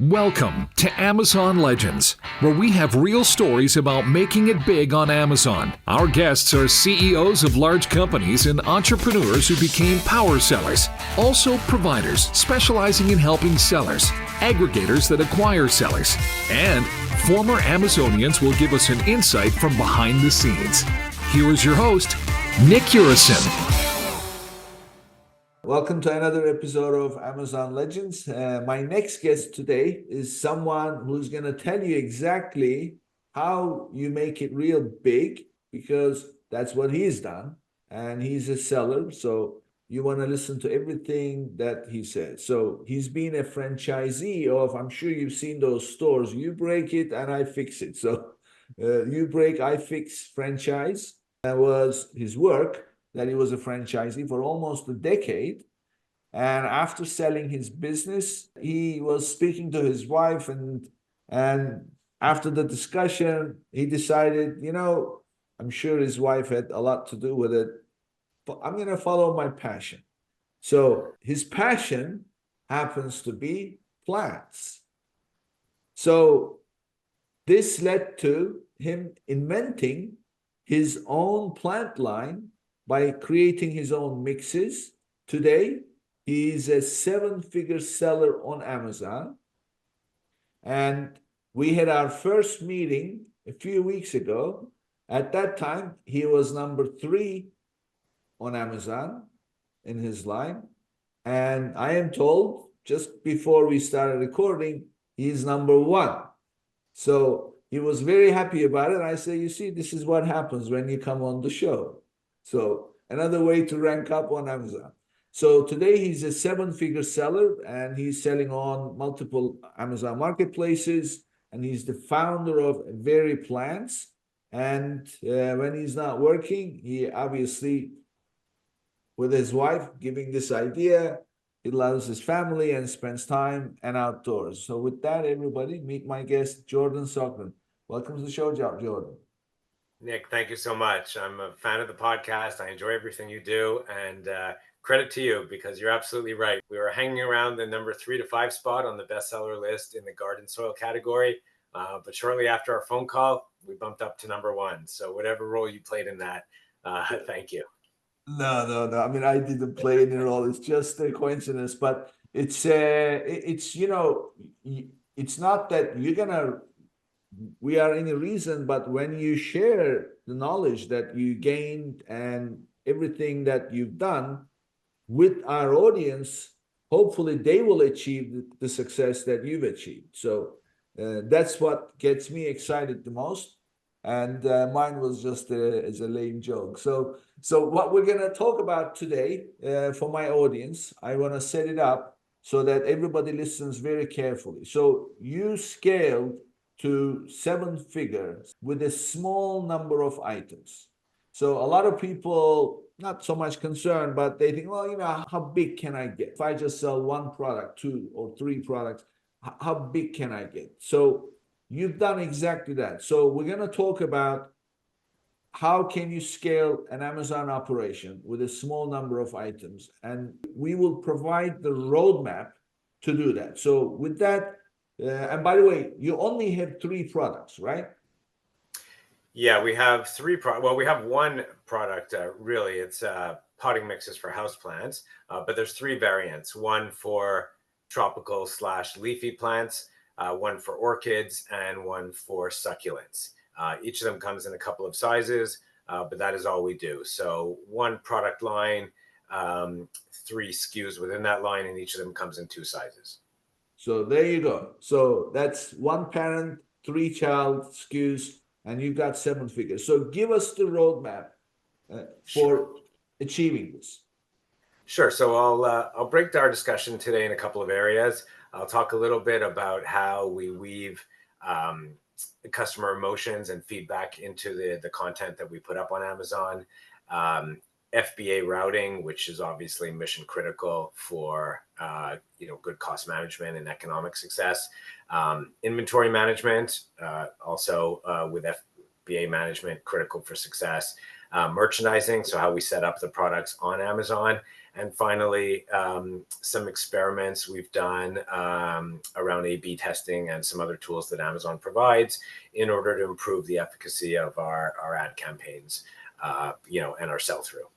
Welcome to Amazon Legends, where we have real stories about making it big on Amazon. Our guests are CEOs of large companies and entrepreneurs who became power sellers, also providers specializing in helping sellers, aggregators that acquire sellers, and former Amazonians will give us an insight from behind the scenes. Here is your host, Nick Urison. Welcome to another episode of Amazon Legends. My next guest today is someone who's going to tell you exactly how you make it real big, because that's what he's done. And he's a seller, so you want to listen to everything that he says. So he's been a franchisee of, I'm sure you've seen those stores, you break it and I fix it. So you break, I fix franchise. That was his work, that he was a franchisee for almost a decade. And after selling his business, he was speaking to his wife, and after the discussion, he decided, I'm sure his wife had a lot to do with it, but I'm going to follow my passion. So his passion happens to be plants. So this led to him inventing his own plant line by creating his own mixes. Today, he's a 7-figure seller on Amazon. And we had our first meeting a few weeks ago. At that time, he was number 3 on Amazon in his line. And I am told just before we started recording, he's number 1. So he was very happy about it. I say, you see, this is what happens when you come on the show. So another way to rank up on Amazon. So today he's a 7-figure seller, and he's selling on multiple Amazon marketplaces, and he's the founder of Very Plants. And when he's not working, he obviously, with his wife, giving this idea, he loves his family and spends time and outdoors. So with that, everybody, meet my guest, Jordan Socran. Welcome to the show, Jordan. Nick, thank you so much. I'm a fan of the podcast. I enjoy everything you do, and credit to you, because you're absolutely right. We were hanging around the number 3 to 5 spot on the bestseller list in the garden soil category. But shortly after our phone call, we bumped up to number 1. So whatever role you played in that, thank you. No. I mean, I didn't play any role. It's just a coincidence. But it's not that we are any reason, but when you share the knowledge that you gained and everything that you've done with our audience, hopefully they will achieve the success that you've achieved. So that's what gets me excited the most. And mine was just as a lame joke. So what we're going to talk about today for my audience, I want to set it up so that everybody listens very carefully. So you scaled to 7 figures with a small number of items. So a lot of people, not so much concerned, but they think, well, how big can I get? If I just sell 1 product, 2 or 3 products, how big can I get? So you've done exactly that. So we're going to talk about how can you scale an Amazon operation with a small number of items, and we will provide the roadmap to do that. So with that, and by the way, you only have 3 products, right? Yeah, we have 3 products. Well, we have 1 product, really. It's potting mixes for houseplants, but there's 3 variants. 1 for tropical/leafy plants, 1 for orchids, and 1 for succulents. Each of them comes in a couple of sizes, but that is all we do. So 1 product line, 3 SKUs within that line, and each of them comes in 2 sizes. So there you go. So that's 1 parent, 3 child SKUs, and you've got 7 figures. So give us the roadmap for achieving this. Sure. So I'll break our discussion today in a couple of areas. I'll talk a little bit about how we weave customer emotions and feedback into the content that we put up on Amazon. FBA routing, which is obviously mission critical for good cost management and economic success. Inventory management, also with FBA management, critical for success. Merchandising, so how we set up the products on Amazon, And finally, some experiments we've done around A/B testing and some other tools that Amazon provides in order to improve the efficacy of our ad campaigns, and our sell-through.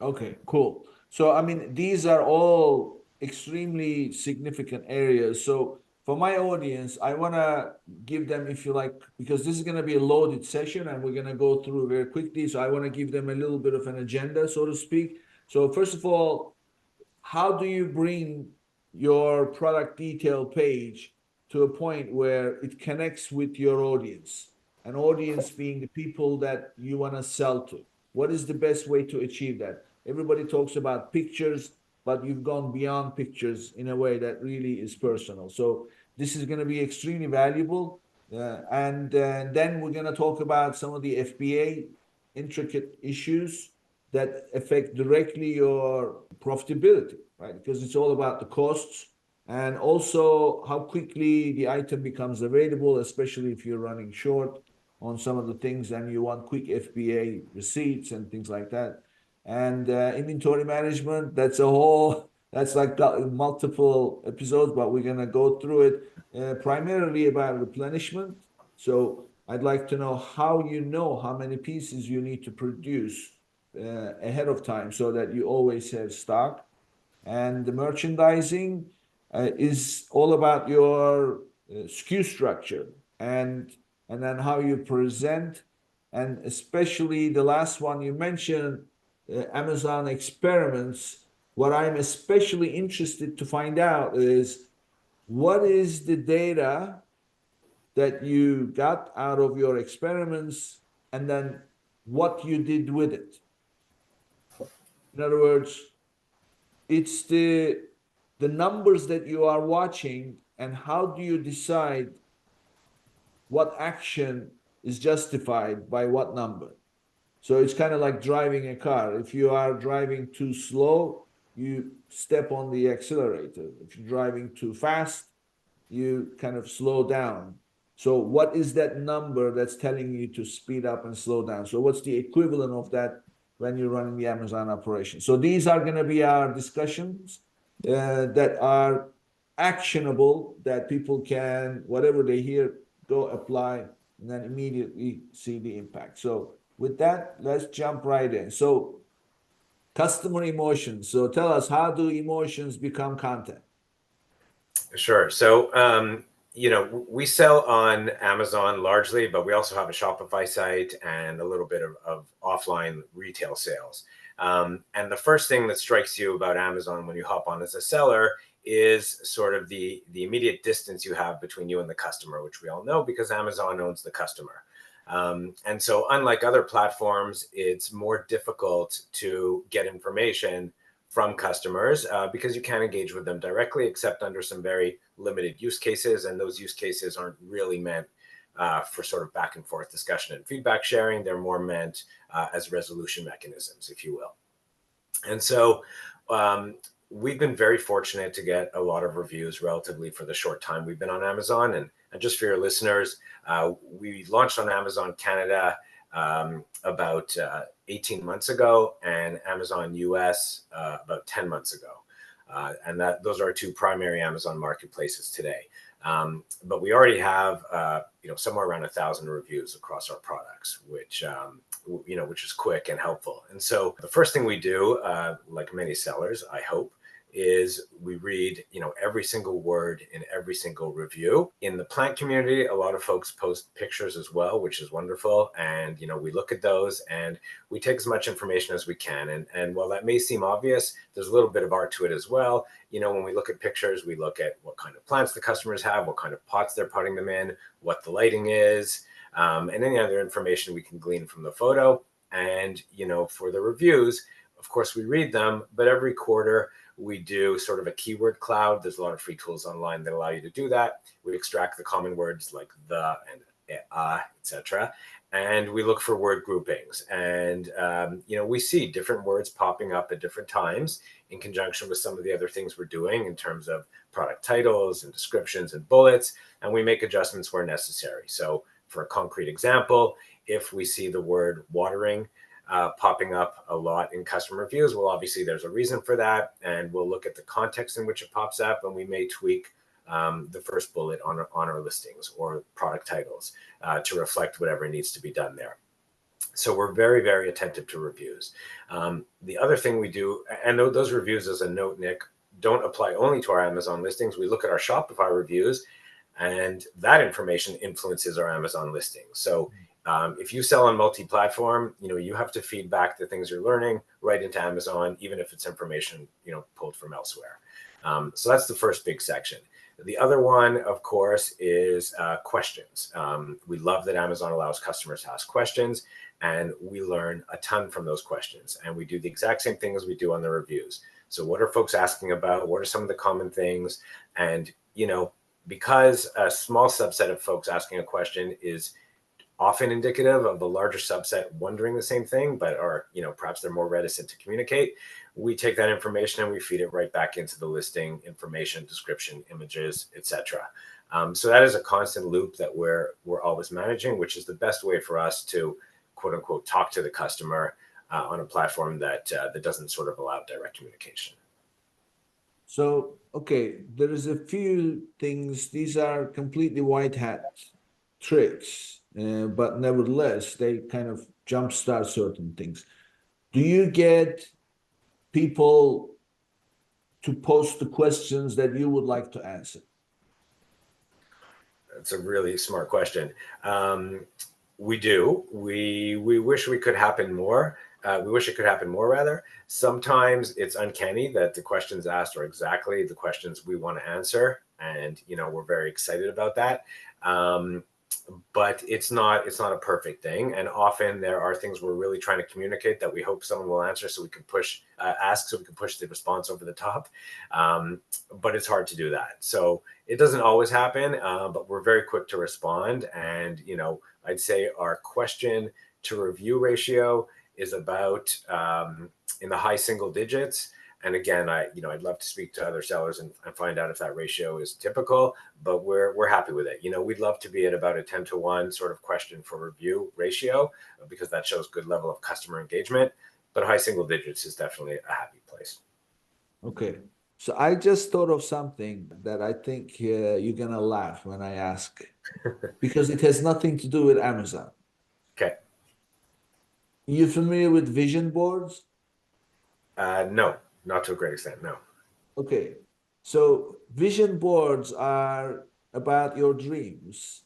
Okay, cool. So, I mean, these are all extremely significant areas. So, for my audience, I want to give them, if you like, because this is going to be a loaded session and we're going to go through very quickly. So, I want to give them a little bit of an agenda, so to speak. So, first of all, how do you bring your product detail page to a point where it connects with your audience? An audience being the people that you want to sell to. What is the best way to achieve that? Everybody talks about pictures, but you've gone beyond pictures in a way that really is personal. So this is going to be extremely valuable. And then we're going to talk about some of the FBA intricate issues that affect directly your profitability, right? Because it's all about the costs and also how quickly the item becomes available, especially if you're running short on some of the things and you want quick FBA receipts and things like that. And inventory management, that's like multiple episodes, but we're going to go through it primarily about replenishment. So I'd like to know how many pieces you need to produce ahead of time so that you always have stock. And the merchandising is all about your SKU structure and then how you present, and especially the last one you mentioned, Amazon experiments. What I'm especially interested to find out is what is the data that you got out of your experiments and then what you did with it. In other words, it's the numbers that you are watching and how do you decide what action is justified by what number. So it's kind of like driving a car. If you are driving too slow, you step on the accelerator. If you're driving too fast, you kind of slow down. So what is that number that's telling you to speed up and slow down? So what's the equivalent of that when you're running the Amazon operation? So these are going to be our discussions that are actionable, that people can, whatever they hear, go apply and then immediately see the impact. So with that, let's jump right in. So customer emotions. So tell us, how do emotions become content? Sure. So, we sell on Amazon largely, but we also have a Shopify site and a little bit of offline retail sales. And the first thing that strikes you about Amazon when you hop on as a seller is sort of the immediate distance you have between you and the customer, which we all know because Amazon owns the customer. And so unlike other platforms, it's more difficult to get information from customers because you can't engage with them directly, except under some very limited use cases. And those use cases aren't really meant for sort of back and forth discussion and feedback sharing. They're more meant as resolution mechanisms, if you will. And so we've been very fortunate to get a lot of reviews relatively for the short time we've been on Amazon. And just for your listeners, we launched on Amazon Canada about 18 months ago and Amazon US about 10 months ago. And those are our two primary Amazon marketplaces today. But we already have, somewhere around 1,000 reviews across our products, which is quick and helpful. And so the first thing we do, like many sellers, I hope, is we read, every single word in every single review. In the plant community, a lot of folks post pictures as well, which is wonderful. And, we look at those and we take as much information as we can. And while that may seem obvious, there's a little bit of art to it as well. When we look at pictures, we look at what kind of plants the customers have, what kind of pots they're putting them in, what the lighting is, and any other information we can glean from the photo. And, for the reviews, of course, we read them, but every quarter, we do sort of a keyword cloud. There's a lot of free tools online that allow you to do that. We extract the common words like the and etc. And we look for word groupings. And, we see different words popping up at different times in conjunction with some of the other things we're doing in terms of product titles and descriptions and bullets. And we make adjustments where necessary. So for a concrete example, if we see the word watering popping up a lot in customer reviews. Well, obviously there's a reason for that, and we'll look at the context in which it pops up, and we may tweak the first bullet on our listings or product titles to reflect whatever needs to be done there. So we're very, very attentive to reviews. The other thing we do, and those reviews, as a note, Nick, don't apply only to our Amazon listings. We look at our Shopify reviews, and that information influences our Amazon listings. So if you sell on multi-platform, you have to feed back the things you're learning right into Amazon, even if it's information, pulled from elsewhere. So that's the first big section. The other one, of course, is questions. We love that Amazon allows customers to ask questions, and we learn a ton from those questions. And we do the exact same thing as we do on the reviews. So what are folks asking about? What are some of the common things? And, because a small subset of folks asking a question is often indicative of the larger subset wondering the same thing, but are, perhaps they're more reticent to communicate, we take that information and we feed it right back into the listing information, description, images, etc. So that is a constant loop that we're always managing, which is the best way for us to, quote unquote, talk to the customer on a platform that doesn't sort of allow direct communication. So, okay, there is a few things. These are completely white hat tricks, but nevertheless, they kind of jumpstart certain things. Do you get people to post the questions that you would like to answer? That's a really smart question. We do. We wish we could happen more. We wish it could happen more, rather. Sometimes it's uncanny that the questions asked are exactly the questions we want to answer. And, we're very excited about that. But it's not a perfect thing. And often there are things we're really trying to communicate that we hope someone will answer so we can push the response over the top. But it's hard to do that. So it doesn't always happen, but we're very quick to respond. And, I'd say our question to review ratio is about in the high single digits. And again, I'd love to speak to other sellers and find out if that ratio is typical, but we're happy with it. We'd love to be at about a 10-to-1 sort of question for review ratio, because that shows good level of customer engagement, but high single digits is definitely a happy place. Okay. So I just thought of something that I think you're going to laugh when I ask, because it has nothing to do with Amazon. Okay. You familiar with vision boards? No, not to a great extent, no. Okay. So vision boards are about your dreams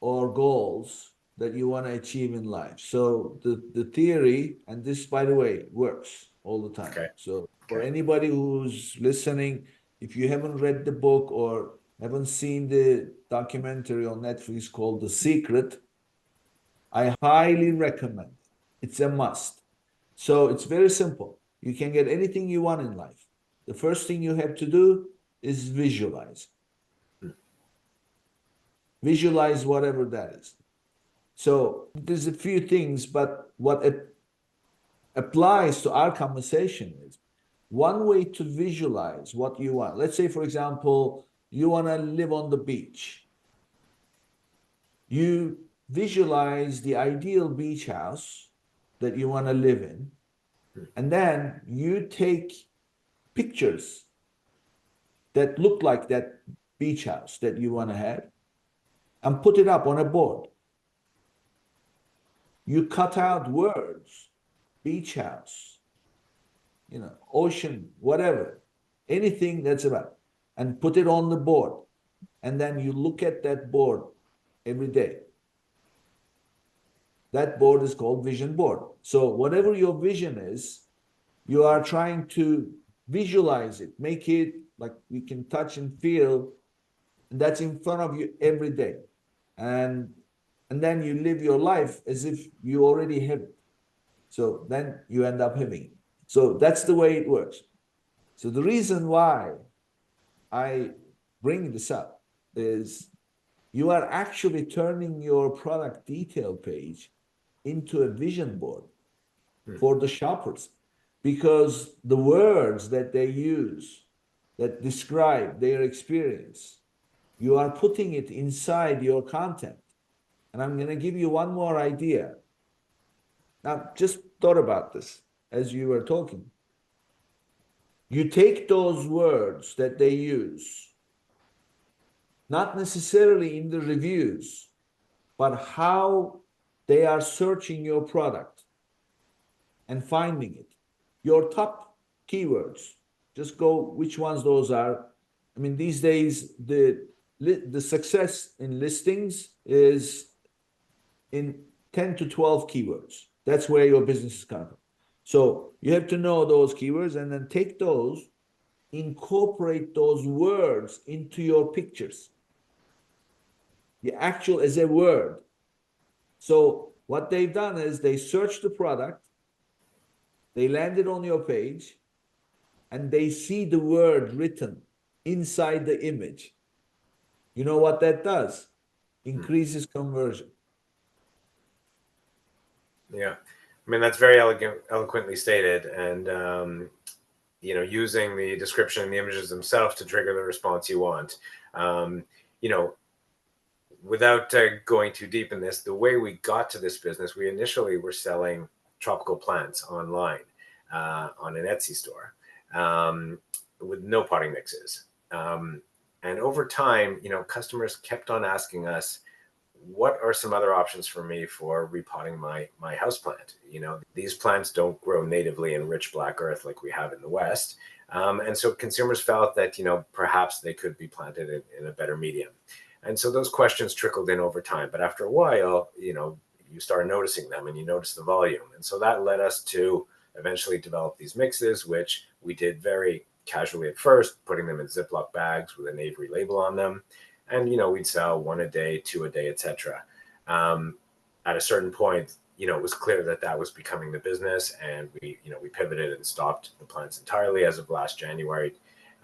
or goals that you want to achieve in life. So the theory, and this, by the way, works all the time. Okay. So for anybody who's listening, if you haven't read the book or haven't seen the documentary on Netflix called The Secret, I highly recommend it. It's a must. So it's very simple. You can get anything you want in life. The first thing you have to do is visualize. Visualize whatever that is. So there's a few things, but what it applies to our conversation is one way to visualize what you want. Let's say, for example, you want to live on the beach. You visualize the ideal beach house that you want to live in, and then you take pictures that look like that beach house that you want to have and put it up on a board. You cut out words, beach house, ocean, whatever, anything that's about, and put it on the board. And then you look at that board every day. That board is called vision board. So whatever your vision is, you are trying to visualize it, make it like you can touch and feel, and that's in front of you every day. And then you live your life as if you already have it. So then you end up having it. So that's the way it works. So the reason why I bring this up is you are actually turning your product detail page into a vision board for the shoppers, because the words that they use that describe their experience, you are putting it inside your content. And I'm going to give you one more idea. Now, just thought about this as you were talking. You take those words that they use, not necessarily in the reviews, but how they are searching your product and finding it. Your top keywords, just go which ones those are. I mean, these days, the success in listings is in 10 to 12 keywords. That's where your business is coming from. So you have to know those keywords and then take those, incorporate those words into your pictures. The actual as a word. So what they've done is they searched the product, they landed on your page, and they see the word written inside the image. You know what that does? Increases conversion. Yeah, I mean, that's very eloquently stated, and using the description and the images themselves to trigger the response you want. Without going too deep in this, the way we got to this business, we initially were selling tropical plants online on an Etsy store with no potting mixes. And over time, customers kept on asking us, what are some other options for me for repotting my houseplant? These plants don't grow natively in rich black earth like we have in the West. And so consumers felt that, perhaps they could be planted in a better medium. And so those questions trickled in over time. But after a while, you start noticing them and you notice the volume. And so that led us to eventually develop these mixes, which we did very casually at first, putting them in Ziploc bags with an Avery label on them. And, we'd sell 1 a day, 2 a day, etc. At a certain point, it was clear that that was becoming the business. And we pivoted and stopped the plants entirely as of last January,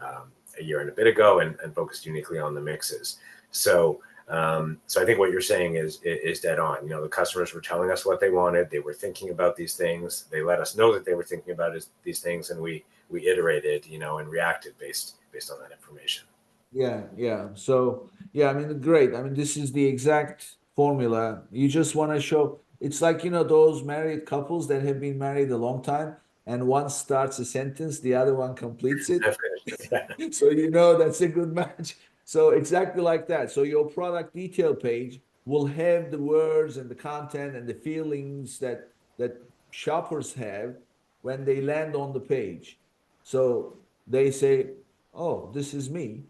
a year and a bit ago, and focused uniquely on the mixes. So I think what you're saying is dead on. The customers were telling us what they wanted. They were thinking about these things. They let us know that they were thinking about these things, and we iterated, and reacted based on that information. Yeah. So, I mean, great. I mean, this is the exact formula. You just want to show, it's like, those married couples that have been married a long time, and one starts a sentence, the other one completes it. Yeah. So, that's a good match. So exactly like that. So your product detail page will have the words and the content and the feelings that shoppers have when they land on the page. So they say, "Oh, this is me."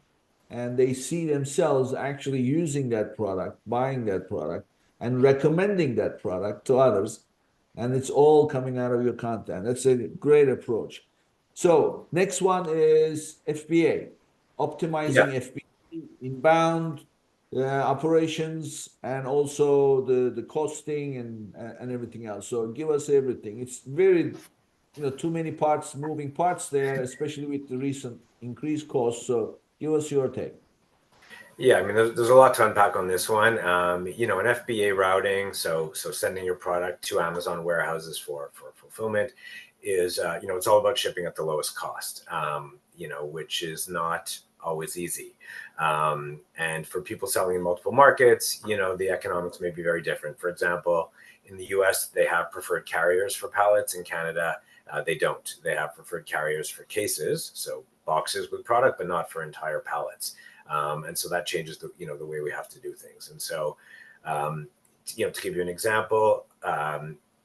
And they see themselves actually using that product, buying that product, and recommending that product to others. And it's all coming out of your content. That's a great approach. So next one is FBA, optimizing Yeah. FBA, inbound operations, and also the costing and everything else. So give us everything. It's very, too many parts, moving parts there, especially with the recent increased costs. So give us your take. Yeah, I mean, there's a lot to unpack on this one. An FBA routing, so sending your product to Amazon warehouses for fulfillment is, it's all about shipping at the lowest cost, which is not always easy. And for people selling in multiple markets, the economics may be very different. For example, in the US, they have preferred carriers for pallets. In Canada, they don't. They have preferred carriers for cases, so boxes with product, but not for entire pallets. And so that changes the way we have to do things. And so, to give you an example,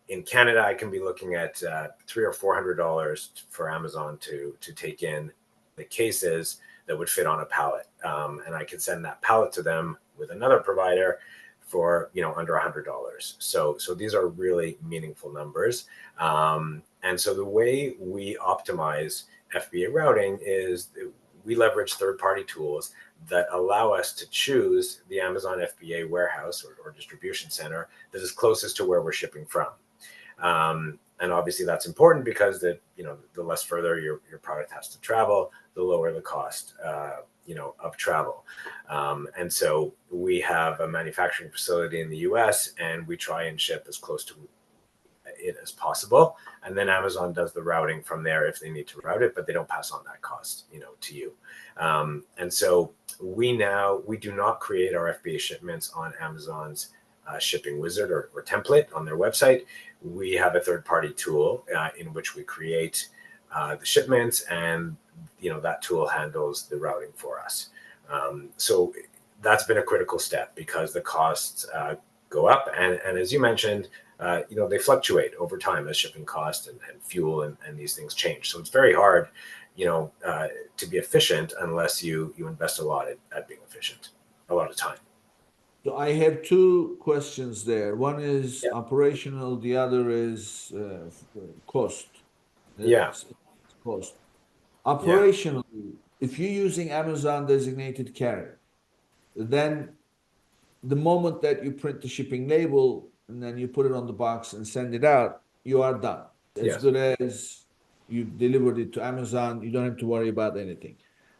in Canada, I can be looking at $300 or $400 for Amazon to take in the cases that would fit on a pallet, and I could send that pallet to them with another provider for under $100. So these are really meaningful numbers. And so the way we optimize FBA routing is we leverage third-party tools that allow us to choose the Amazon FBA warehouse or distribution center that is closest to where we're shipping from. And obviously that's important because the less further your product has to travel, the lower the cost of travel. And so we have a manufacturing facility in the US, and we try and ship as close to it as possible. And then Amazon does the routing from there if they need to route it, but they don't pass on that cost, to you. And so we do not create our FBA shipments on Amazon's shipping wizard or template on their website. We have a third-party tool in which we create the shipments, and that tool handles the routing for us. So that's been a critical step because the costs go up, and as you mentioned, they fluctuate over time as shipping costs and fuel and these things change. So it's very hard, to be efficient unless you invest a lot at being efficient, a lot of time. So I have two questions there. One is operational, the other is cost. Cost. Operationally, if you're using Amazon designated carrier, then the moment that you print the shipping label and then you put it on the box and send it out, you are done. As good as you delivered it to Amazon, you don't have to worry about anything.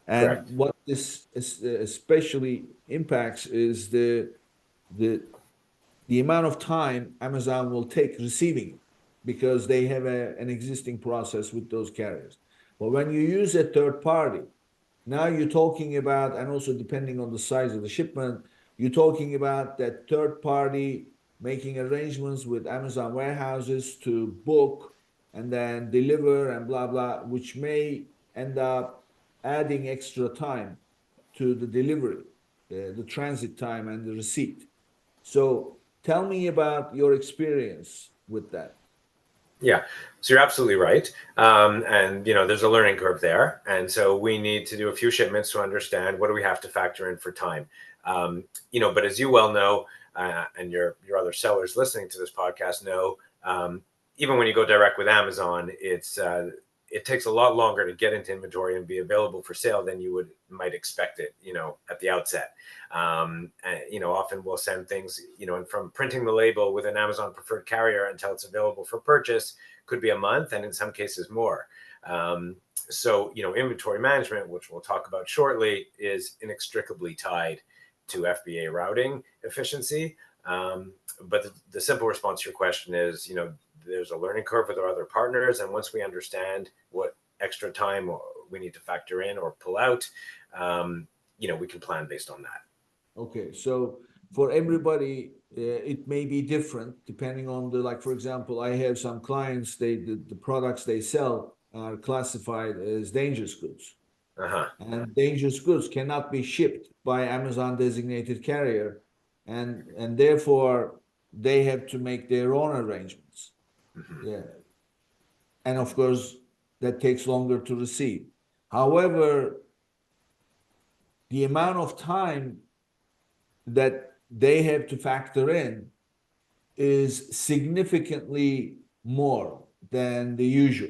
And correct. What this especially impacts is the amount of time Amazon will take receiving it, because they have an existing process with those carriers. But when you use a third party, now you're talking about, and also depending on the size of the shipment, you're talking about that third party making arrangements with Amazon warehouses to book and then deliver and blah, blah, which may end up adding extra time to the delivery, the transit time and the receipt. So tell me about your experience with that. Yeah, so you're absolutely right. And, there's a learning curve there. And so we need to do a few shipments to understand what do we have to factor in for time. But as you well know, and your other sellers listening to this podcast know, even when you go direct with Amazon, it takes a lot longer to get into inventory and be available for sale than you might expect it, at the outset. And, often we'll send things, and from printing the label with an Amazon preferred carrier until it's available for purchase could be a month, and in some cases more. So, inventory management, which we'll talk about shortly, is inextricably tied to FBA routing efficiency. But the simple response to your question is, there's a learning curve with our other partners. And once we understand what extra time we need to factor in or pull out, we can plan based on that. Okay. So for everybody, it may be different depending on like, for example, I have some clients, the products they sell are classified as dangerous goods. And dangerous goods cannot be shipped by Amazon designated carrier. And therefore they have to make their own arrangements. Yeah. And of course, that takes longer to receive. However, the amount of time that they have to factor in is significantly more than the usual,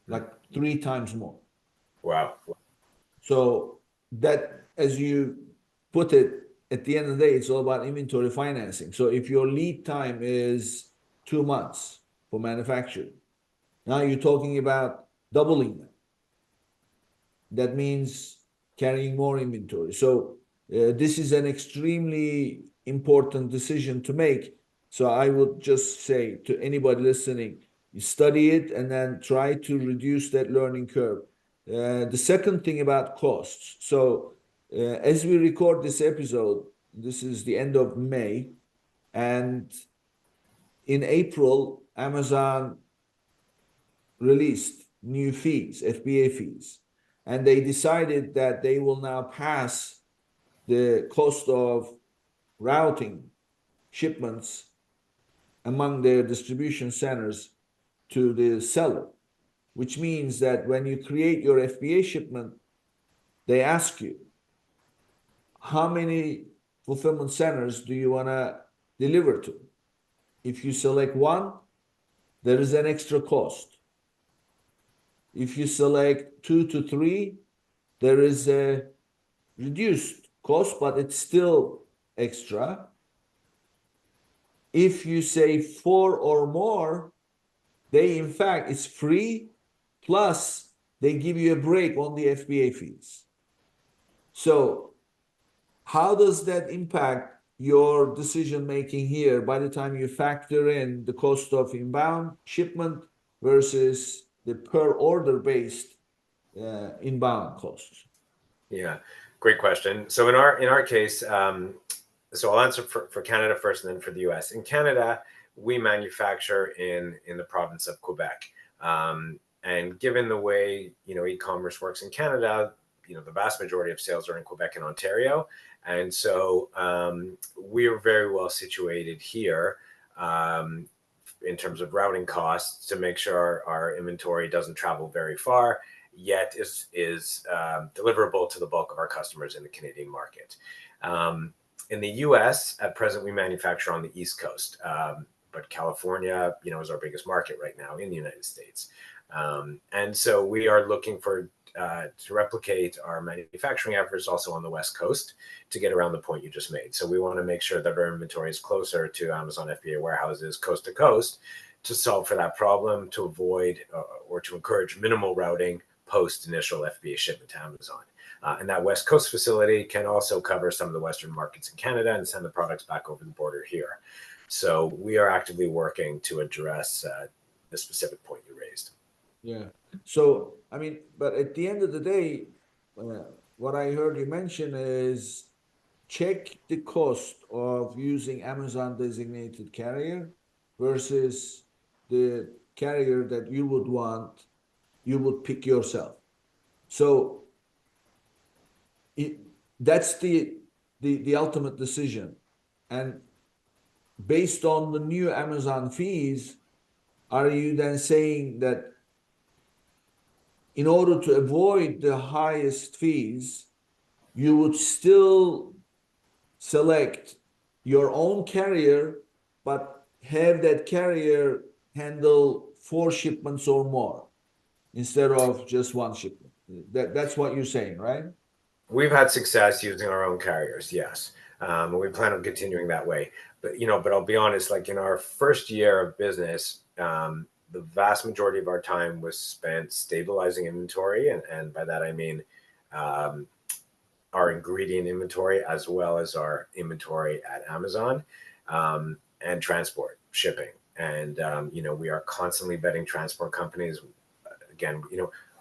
like 3 times more. Wow. So that, as you put it, at the end of the day, it's all about inventory financing. So if your lead time is 2 months for manufacturing, now you're talking about doubling that. That means carrying more inventory. So this is an extremely important decision to make. So I would just say to anybody listening, you study it and then try to reduce that learning curve. The second thing about costs. So as we record this episode, this is the end of May, and in April, Amazon released new fees, FBA fees, and they decided that they will now pass the cost of routing shipments among their distribution centers to the seller, which means that when you create your FBA shipment, they ask you, how many fulfillment centers do you want to deliver to? If you select 1, there is an extra cost. If you select 2 to 3, there is a reduced cost, but it's still extra. If you say 4 or more, in fact, it's free, plus they give you a break on the FBA fees. So how does that impact your decision making here by the time you factor in the cost of inbound shipment versus the per order based inbound costs? Yeah, great question. So in our case, So I'll answer for Canada first and then for the US. In Canada, we manufacture in the province of Quebec. And given the way, e-commerce works in Canada, the vast majority of sales are in Quebec and Ontario. And so we are very well situated here in terms of routing costs to make sure our inventory doesn't travel very far, yet is deliverable to the bulk of our customers in the Canadian market. In the US, at present, we manufacture on the East Coast, but California, is our biggest market right now in the United States. And so we are looking to replicate our manufacturing efforts also on the West Coast to get around the point you just made. So we want to make sure that our inventory is closer to Amazon FBA warehouses coast to coast to solve for that problem, to avoid or to encourage minimal routing post initial FBA shipment to Amazon. And that West Coast facility can also cover some of the Western markets in Canada and send the products back over the border here. So we are actively working to address the specific point you raised. Yeah. So, but at the end of the day, what I heard you mention is check the cost of using Amazon designated carrier versus the carrier that you would pick yourself. So that's the ultimate decision. And based on the new Amazon fees, are you then saying that in order to avoid the highest fees, you would still select your own carrier, but have that carrier handle 4 shipments or more instead of just 1 shipment? That's what you're saying, right? We've had success using our own carriers, yes. We plan on continuing that way. But I'll be honest, like in our first year of business, the vast majority of our time was spent stabilizing inventory. And by that, I mean our ingredient inventory as well as our inventory at Amazon and transport, shipping. And, we are constantly vetting transport companies. Again,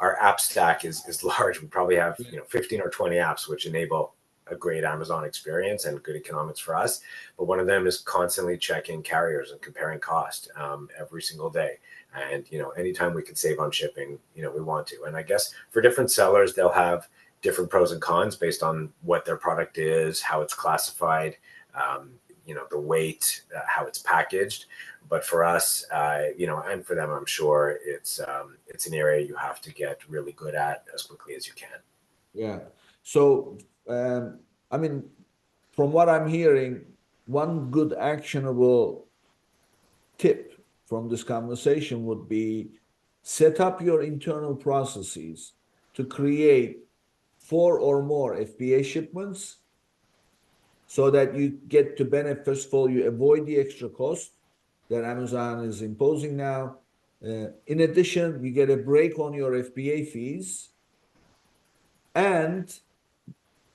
our app stack is large. We probably have 15 or 20 apps which enable a great Amazon experience and good economics for us. But one of them is constantly checking carriers and comparing cost every single day. And anytime we can save on shipping, we want to. And I guess for different sellers, they'll have different pros and cons based on what their product is, how it's classified, the weight, how it's packaged. But for us, and for them, I'm sure it's an area you have to get really good at as quickly as you can. Yeah. So, from what I'm hearing, one good actionable tip from this conversation would be set up your internal processes to create 4 or more FBA shipments so that you get to benefit. First of all, you avoid the extra cost that Amazon is imposing now. In addition, you get a break on your FBA fees and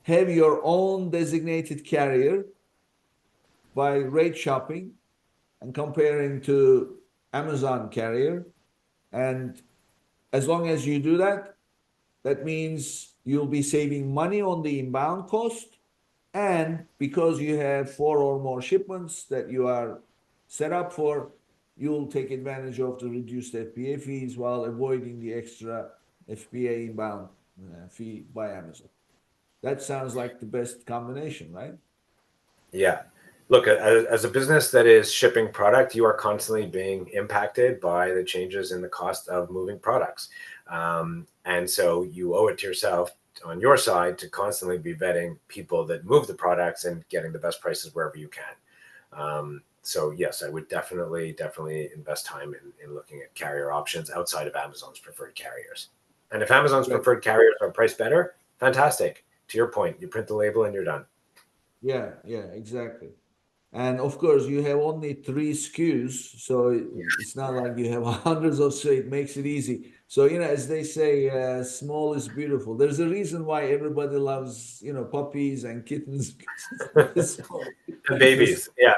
have your own designated carrier by rate shopping and comparing to Amazon carrier. And as long as you do that, that means you'll be saving money on the inbound cost. And because you have 4 or more shipments that you are set up for, you'll take advantage of the reduced FBA fees while avoiding the extra FBA inbound fee by Amazon. That sounds like the best combination, right? Yeah. Look, as a business that is shipping product, you are constantly being impacted by the changes in the cost of moving products. And so you owe it to yourself on your side to constantly be vetting people that move the products and getting the best prices wherever you can. So yes, I would definitely invest time in looking at carrier options outside of Amazon's preferred carriers. And if Amazon's preferred carriers are priced better, fantastic. To your point, you print the label and you're done. Yeah, exactly. And of course, you have only 3 SKUs, so it's not like you have hundreds of, so it makes it easy. So, as they say, small is beautiful. There's a reason why everybody loves, puppies and kittens. And babies, yeah.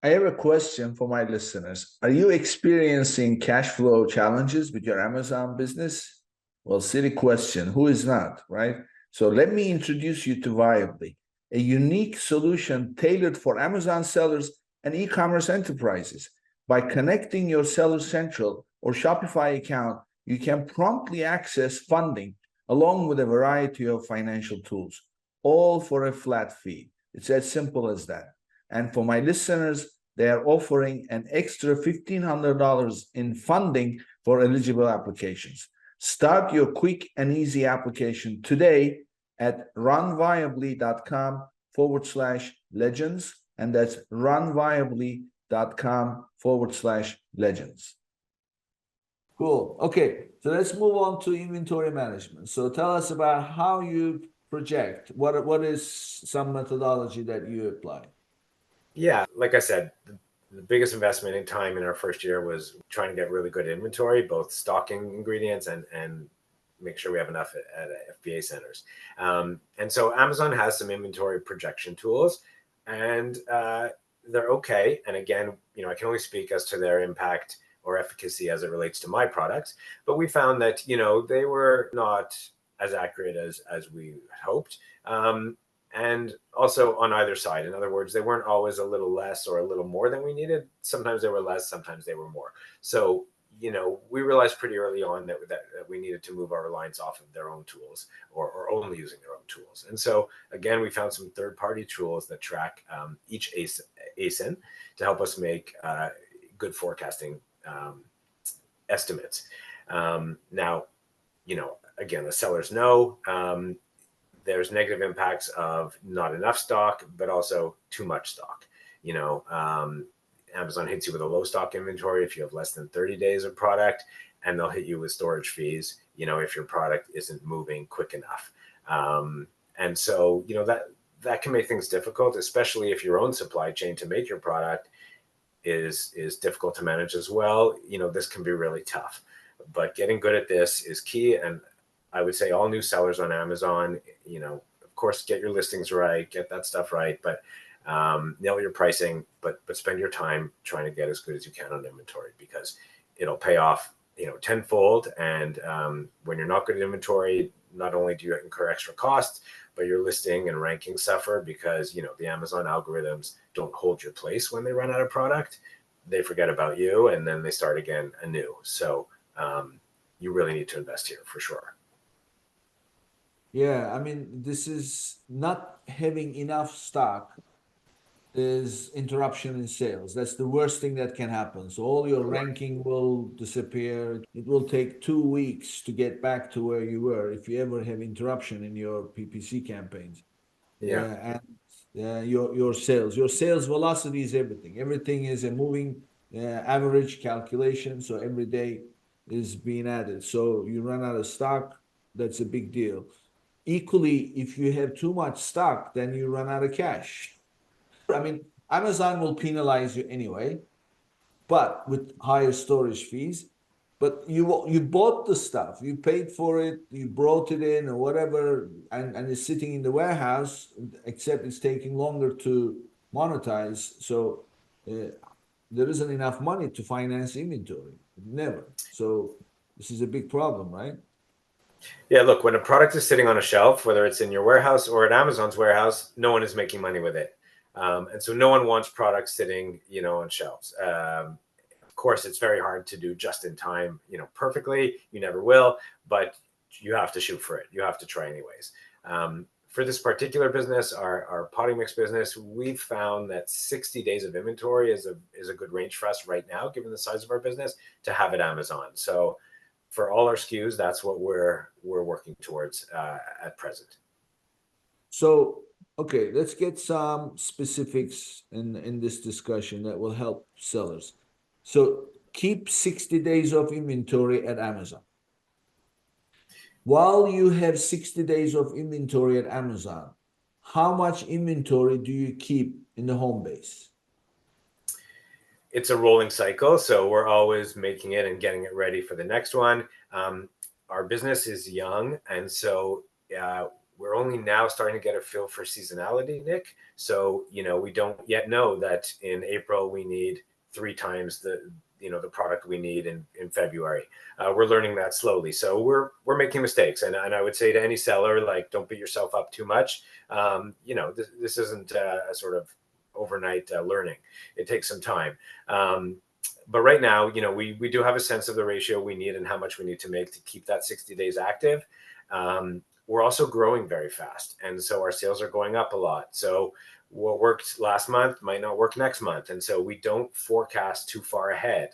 I have a question for my listeners. Are you experiencing cash flow challenges with your Amazon business? Well, silly question. Who is not, right? So let me introduce you to Viably. a unique solution tailored for Amazon sellers and e-commerce enterprises. By connecting your Seller Central or Shopify account, you can promptly access funding along with a variety of financial tools, all for a flat fee. It's as simple as that. And for my listeners, they are offering an extra $1,500 in funding for eligible applications. Start your quick and easy application today at runviably.com/legends. And that's runviably.com/legends. Cool. Okay, so let's move on to inventory management. So tell us about how you project. What is some methodology that you apply? Yeah, like I said, the biggest investment in time in our first year was trying to get really good inventory, both stocking ingredients and make sure we have enough at FBA centers. And so Amazon has some inventory projection tools, and they're okay. And again, I can only speak as to their impact or efficacy as it relates to my products. But we found that, they were not as accurate as we hoped. And also on either side. In other words, they weren't always a little less or a little more than we needed. Sometimes they were less, sometimes they were more. So, we realized pretty early on that we needed to move our reliance off of their own tools or only using their own tools. And so, again, we found some third-party tools that track each ASIN to help us make good forecasting estimates. Now, again, the sellers know there's negative impacts of not enough stock, but also too much stock. Amazon hits you with a low stock inventory if you have less than 30 days of product, and they'll hit you with storage fees, if your product isn't moving quick enough. And so, that can make things difficult, especially if your own supply chain to make your product is difficult to manage as well. This can be really tough, but getting good at this is key. And I would say all new sellers on Amazon, of course, get your listings right, get that stuff right, but nail your pricing, but spend your time trying to get as good as you can on inventory, because it'll pay off, tenfold. And when you're not good at inventory, not only do you incur extra costs, but your listing and ranking suffer because, the Amazon algorithms don't hold your place when they run out of product. They forget about you, and then they start again anew. So you really need to invest here for sure. Yeah, I mean, this is not having enough stock is interruption in sales. That's the worst thing that can happen. So all your ranking will disappear. It will take 2 weeks to get back to where you were if you ever have interruption in your PPC campaigns. Yeah. And your sales velocity is everything. Everything is a moving average calculation. So every day is being added. So you run out of stock, that's a big deal. Equally, if you have too much stock, then you run out of cash. I mean, Amazon will penalize you anyway, but with higher storage fees. But you bought the stuff, you paid for it, you brought it in or whatever, and it's sitting in the warehouse, except it's taking longer to monetize. So there isn't enough money to finance inventory. Never. So this is a big problem, right? Yeah, look, when a product is sitting on a shelf, whether it's in your warehouse or at Amazon's warehouse, no one is making money with it. And so no one wants products sitting, on shelves. Of course, it's very hard to do just in time, perfectly. You never will, but you have to shoot for it. You have to try anyways. For this particular business, our potting mix business, we've found that 60 days of inventory is a good range for us right now, given the size of our business, to have at Amazon. So for all our SKUs, that's what we're working towards at present. So, okay, let's get some specifics in this discussion that will help sellers. So keep 60 days of inventory at Amazon. While you have 60 days of inventory at Amazon, how much inventory do you keep in the home base? It's a rolling cycle, so we're always making it and getting it ready for the next one. Our business is young, and so we're only now starting to get a feel for seasonality, Nick. So, we don't yet know that in April we need 3 times the product we need in February. We're learning that slowly, so we're making mistakes, and I would say to any seller, like, don't beat yourself up too much. This isn't a sort of overnight learning. It takes some time. But right now, we do have a sense of the ratio we need and how much we need to make to keep that 60 days active. We're also growing very fast, and so our sales are going up a lot. So what worked last month might not work next month, and so we don't forecast too far ahead.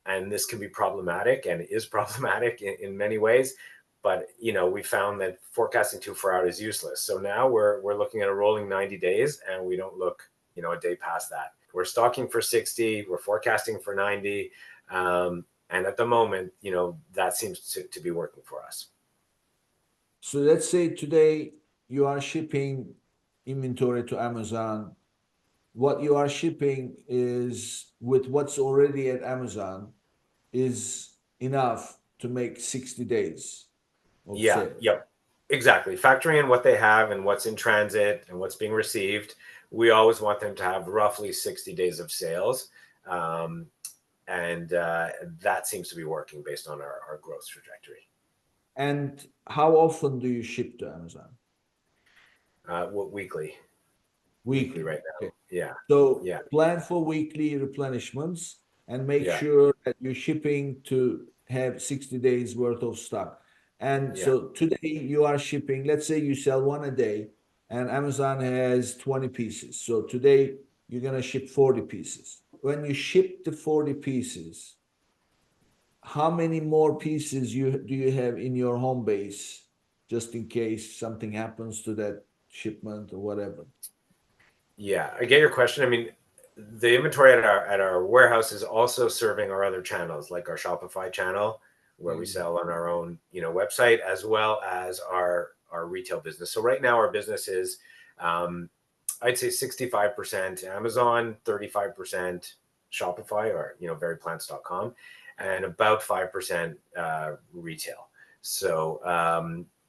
And this can be problematic, and is problematic in many ways. But we found that forecasting too far out is useless. So now we're looking at a rolling 90 days, and we don't look a day past that. We're stocking for 60, we're forecasting for 90, and at the moment, that seems to be working for us. So let's say today you are shipping inventory to Amazon. What you are shipping is, with what's already at Amazon, is enough to make 60 days of sale. Yep, exactly. Factoring in what they have and what's in transit and what's being received, we always want them to have roughly 60 days of sales. And that seems to be working based on our growth trajectory. And how often do you ship to Amazon? Weekly. Weekly right now. Okay. Yeah. So Yeah. plan for weekly replenishments and make Yeah. sure that you're shipping to have 60 days worth of stock. And so today you are shipping, let's say you sell one a day and Amazon has 20 pieces. So today you're going to ship 40 pieces. When you ship the 40 pieces, how many more pieces do you have in your home base, just in case something happens to that shipment or whatever? Yeah, I get your question. I mean, the inventory at our warehouse is also serving our other channels, like our Shopify channel, where we sell on our own website, as well as our retail business. So right now our business is, I'd say 65% Amazon, 35% Shopify, or veryplants.com, and about 5% retail. So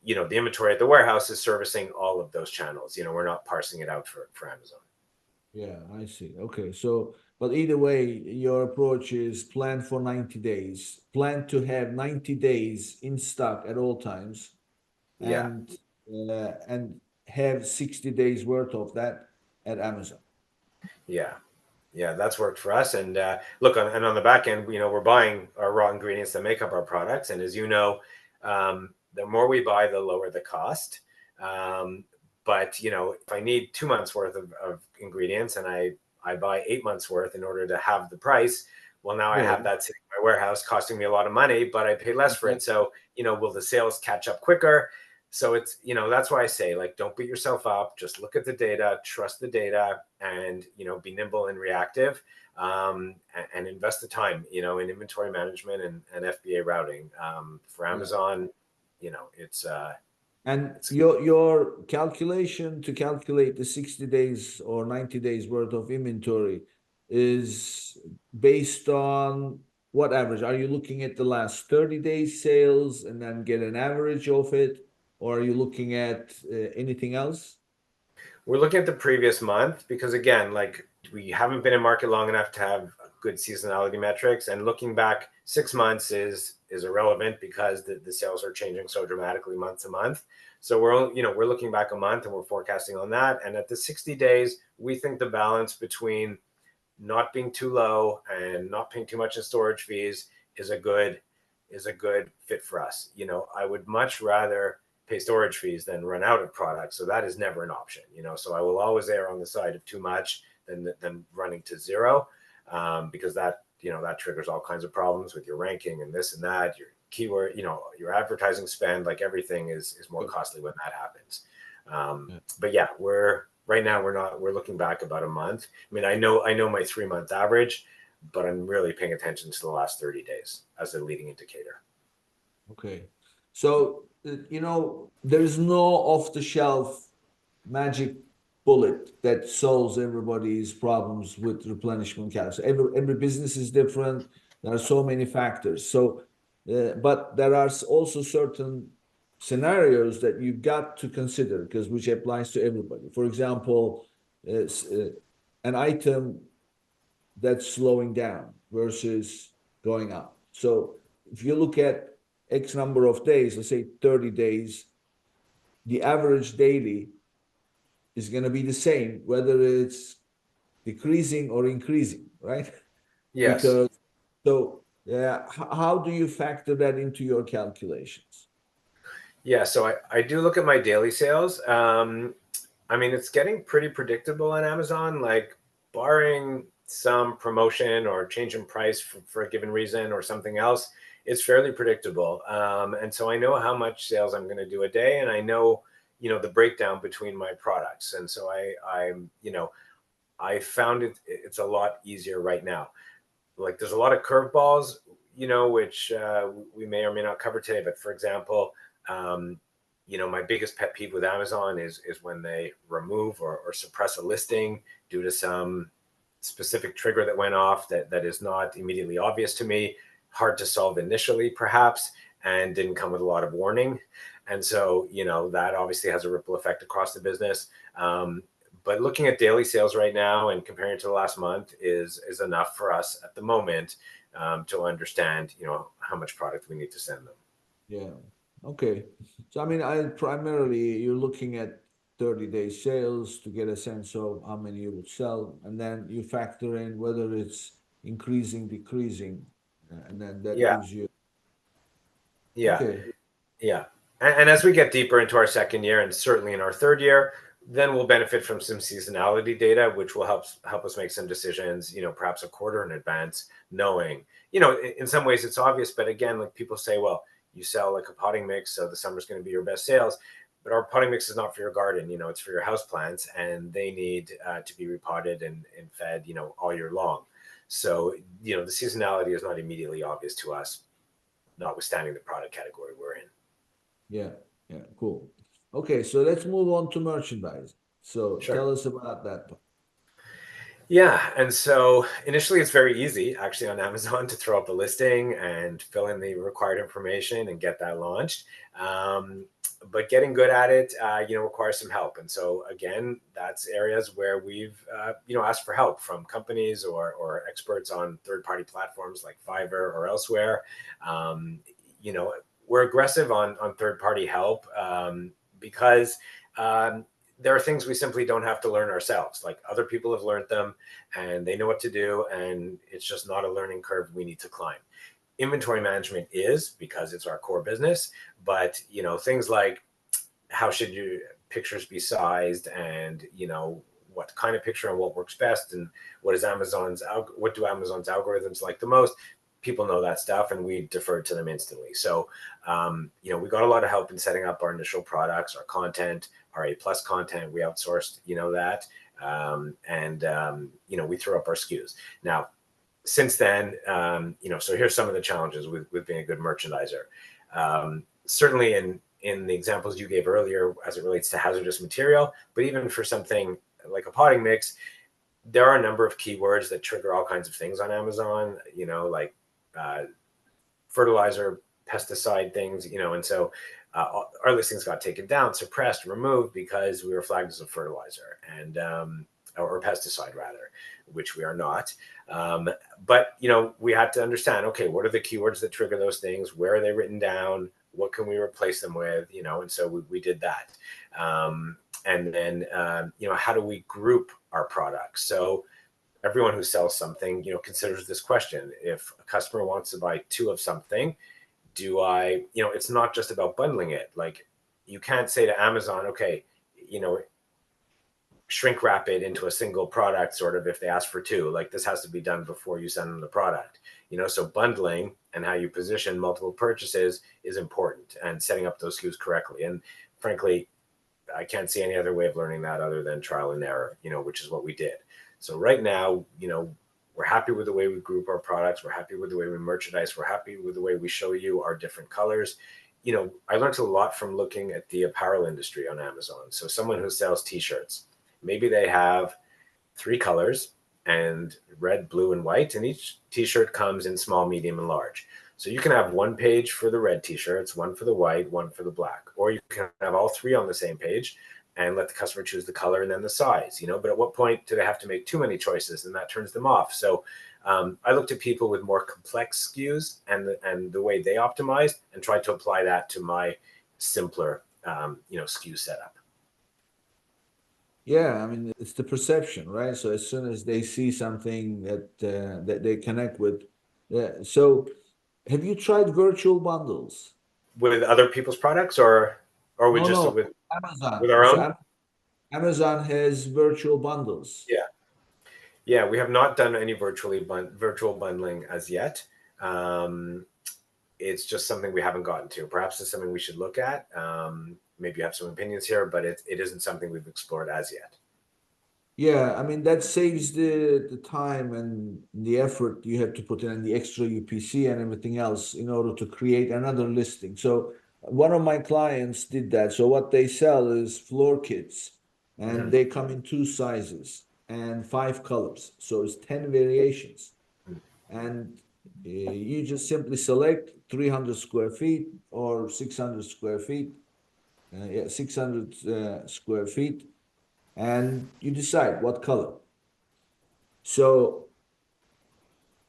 the inventory at the warehouse is servicing all of those channels. We're not parsing it out for Amazon. Yeah, I see. Okay. So, but either way, your approach is plan for 90 days, plan to have 90 days in stock at all times, and have 60 days worth of that at Amazon. Yeah, that's worked for us. And look, and on the back end, we're buying our raw ingredients that make up our products. And as you know, the more we buy, the lower the cost. But if I need 2 months worth of ingredients and I buy 8 months worth in order to have the price, well, now I have that sitting in my warehouse costing me a lot of money, but I pay less for it. So, will the sales catch up quicker? So it's, that's why I say, like, don't beat yourself up. Just look at the data, trust the data, and, be nimble and reactive, and invest the time, in inventory management and FBA routing. For Amazon, it's, and your calculation to calculate the 60 days or 90 days worth of inventory is based on what average? Are you looking at the last 30 days sales and then get an average of it? Or are you looking at anything else? We're looking at the previous month because, again, like, we haven't been in market long enough to have good seasonality metrics. And looking back 6 months is irrelevant because the sales are changing so dramatically month to month. So we're looking back a month and we're forecasting on that. And at the 60 days, we think the balance between not being too low and not paying too much in storage fees is a good fit for us. I would much rather pay storage fees than run out of product. So that is never an option, so I will always err on the side of too much than running to zero, because that triggers all kinds of problems with your ranking and this and that, your keyword, your advertising spend, like everything is more costly when that happens. But yeah, we're looking back about a month. I mean, I know my 3-month average, but I'm really paying attention to the last 30 days as a leading indicator. Okay. So, there is no off-the-shelf magic bullet that solves everybody's problems with replenishment calcs. Every business is different. There are so many factors. So, but there are also certain scenarios that you've got to consider which applies to everybody. For example, an item that's slowing down versus going up. So if you look at X number of days, let's say 30 days, the average daily is going to be the same, whether it's decreasing or increasing, right? Yes. Because so how do you factor that into your calculations? Yeah, so I do look at my daily sales. I mean, it's getting pretty predictable on Amazon, like barring some promotion or change in price for a given reason or something else, it's fairly predictable. And so I know how much sales I'm going to do a day, and I know, the breakdown between my products. And so I found it's a lot easier right now. Like there's a lot of curveballs, which we may or may not cover today. But for example, my biggest pet peeve with Amazon is when they remove or suppress a listing due to some specific trigger that went off that is not immediately obvious to me, hard to solve initially perhaps, and didn't come with a lot of warning. And so, that obviously has a ripple effect across the business. But looking at daily sales right now and comparing it to the last month is enough for us at the moment to understand, how much product we need to send them. Yeah. Okay. So I mean, primarily you're looking at 30-day sales to get a sense of how many you would sell, and then you factor in whether it's increasing, decreasing, and then that Yeah. gives you. Yeah. Okay. Yeah. And as we get deeper into our second year and certainly in our third year, then we'll benefit from some seasonality data, which will help us make some decisions, perhaps a quarter in advance, knowing, in some ways it's obvious, but again, like people say, well, you sell like a potting mix, so the summer's going to be your best sales. But our potting mix is not for your garden, it's for your house plants, and they need to be repotted and fed, all year long. So, the seasonality is not immediately obvious to us, notwithstanding the product category we're in. Yeah. Yeah. Cool. Okay. So let's move on to merchandising. So Sure. tell us about that. Yeah. And so initially it's very easy actually on Amazon to throw up a listing and fill in the required information and get that launched. But getting good at it, requires some help. And so again, that's areas where we've, asked for help from companies or experts on third-party platforms like Fiverr or elsewhere. We're aggressive on third-party help because there are things we simply don't have to learn ourselves. Like other people have learned them and they know what to do, and it's just not a learning curve we need to climb. Inventory management is, because it's our core business, but things like how should your pictures be sized, and what kind of picture and what works best, and what do Amazon's algorithms like the most. People know that stuff, and we defer to them instantly. So, we got a lot of help in setting up our initial products, our content, our A+ content. We outsourced, that, we threw up our SKUs. Now, since then, so here's some of the challenges with being a good merchandiser. Certainly in the examples you gave earlier, as it relates to hazardous material, but even for something like a potting mix, there are a number of keywords that trigger all kinds of things on Amazon, like fertilizer, pesticide things, and so our listings got taken down, suppressed, removed because we were flagged as a fertilizer and or pesticide rather, which we are not. But we had to understand, okay, what are the keywords that trigger those things? Where are they written down? What can we replace them with? And so we did that. And then how do we group our products? So everyone who sells something, considers this question. If a customer wants to buy 2 of something, do I, it's not just about bundling it. Like you can't say to Amazon, okay, shrink wrap it into a single product, sort of, if they ask for 2. Like this has to be done before you send them the product. So bundling and how you position multiple purchases is important, and setting up those SKUs correctly. And frankly, I can't see any other way of learning that other than trial and error, which is what we did. So right now, we're happy with the way we group our products. We're happy with the way we merchandise. We're happy with the way we show you our different colors. I learned a lot from looking at the apparel industry on Amazon. So someone who sells t-shirts, maybe they have 3 colors, and red, blue, and white, and each t-shirt comes in small, medium, and large. So you can have one page for the red t-shirts, one for the white, one for the black, or you can have all 3 on the same page and let the customer choose the color and then the size, but at what point do they have to make too many choices and that turns them off? So I looked at people with more complex SKUs and the way they optimized and tried to apply that to my simpler, SKU setup. Yeah, I mean, it's the perception, right? So as soon as they see something that they connect with, yeah. So have you tried virtual bundles? With other people's products or with No, with Amazon. with our So own? Amazon has virtual bundles. Yeah, we have not done any virtual bundling as yet. It's just something we haven't gotten to. Perhaps it's something we should look at. Maybe you have some opinions here, but it isn't something we've explored as yet. Yeah, I mean, that saves the time and the effort you have to put in and the extra UPC and everything else in order to create another listing. So one of my clients did that. So what they sell is floor kits, and they come in 2 sizes and 5 colors. So it's 10 variations. And you just simply select 300 square feet or 600 square feet. 600 square feet. And you decide what color. So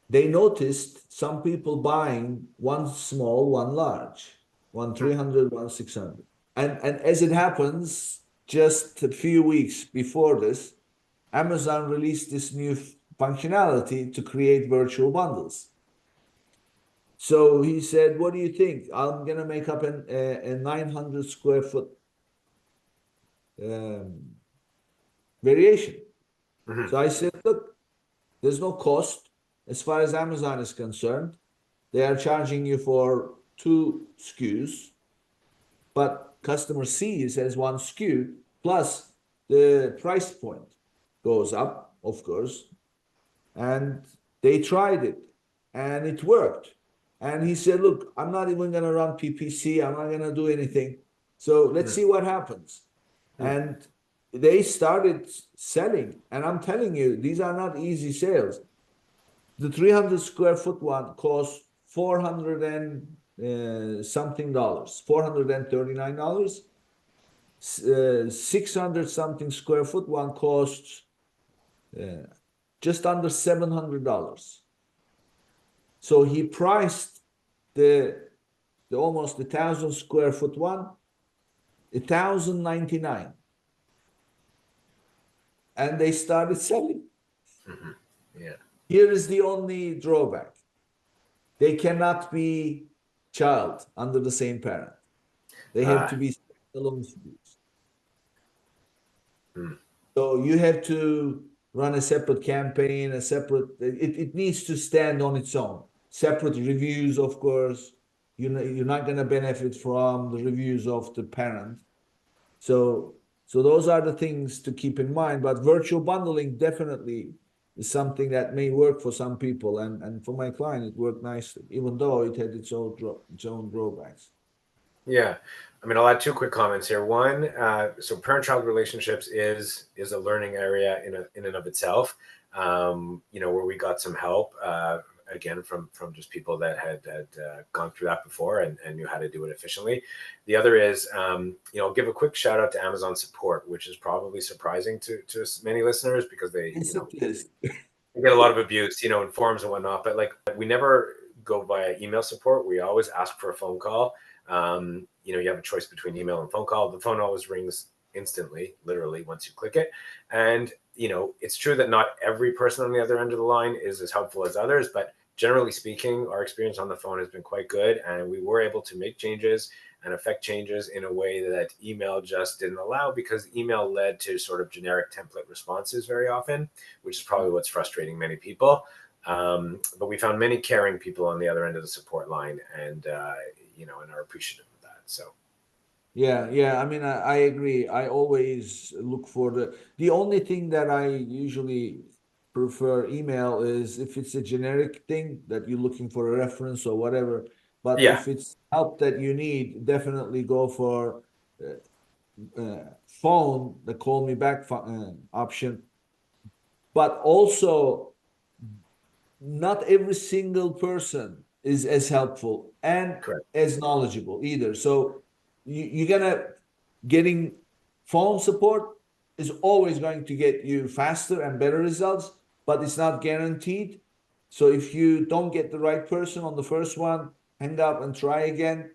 they noticed some people buying one small, one large, one 300, one 600. And as it happens, just a few weeks before this, Amazon released this new functionality to create virtual bundles. So he said, what do you think? I'm going to make up a 900 square foot variation. So I said, look, there's no cost as far as Amazon is concerned. They are charging you for 2 SKUs, but customer sees as 1 SKU, plus the price point goes up, of course. And they tried it and it worked. And he said, look, I'm not even going to run PPC. I'm not going to do anything. So let's see what happens. And they started selling. And I'm telling you, these are not easy sales. The 300 square foot one costs $400 and something dollars, $439. 600 something square foot one costs just under $700. So he priced the almost 1,000 square foot one $1,099, and they started selling. Yeah. Here is the only drawback: they cannot be child under the same parent. They have to be standalone SKUs. So you have to run a separate campaign, a separate. It needs to stand on its own. Separate reviews, of course. You're not going to benefit from the reviews of the parent. So those are the things to keep in mind. But virtual bundling definitely is something that may work for some people, and for my client, it worked nicely, even though it had its own drawbacks. Yeah. I mean, I'll add 2 quick comments here. One, so parent-child relationships is a learning area in and of itself, where we got some help, again, from just people that had gone through that before and knew how to do it efficiently. The other is, I'll give a quick shout out to Amazon support, which is probably surprising to many listeners because they, they get a lot of abuse, in forums and whatnot, but we never go via email support. We always ask for a phone call. You have a choice between email and phone call. The phone always rings instantly, literally, once you click it. And, it's true that not every person on the other end of the line is as helpful as others, but generally speaking, our experience on the phone has been quite good. And we were able to make changes and affect changes in a way that email just didn't allow, because email led to sort of generic template responses very often, which is probably what's frustrating many people. But we found many caring people on the other end of the support line, and and are appreciative of that. So yeah, I mean, I agree. I always look for the only thing that I usually prefer email is if it's a generic thing that you're looking for a reference or whatever. But if it's help that you need, definitely go for phone, the call me back option. But also, not every single person is as helpful and as knowledgeable either. So you're gonna getting phone support is always going to get you faster and better results, but it's not guaranteed. So if you don't get the right person on the first one, hang up and try again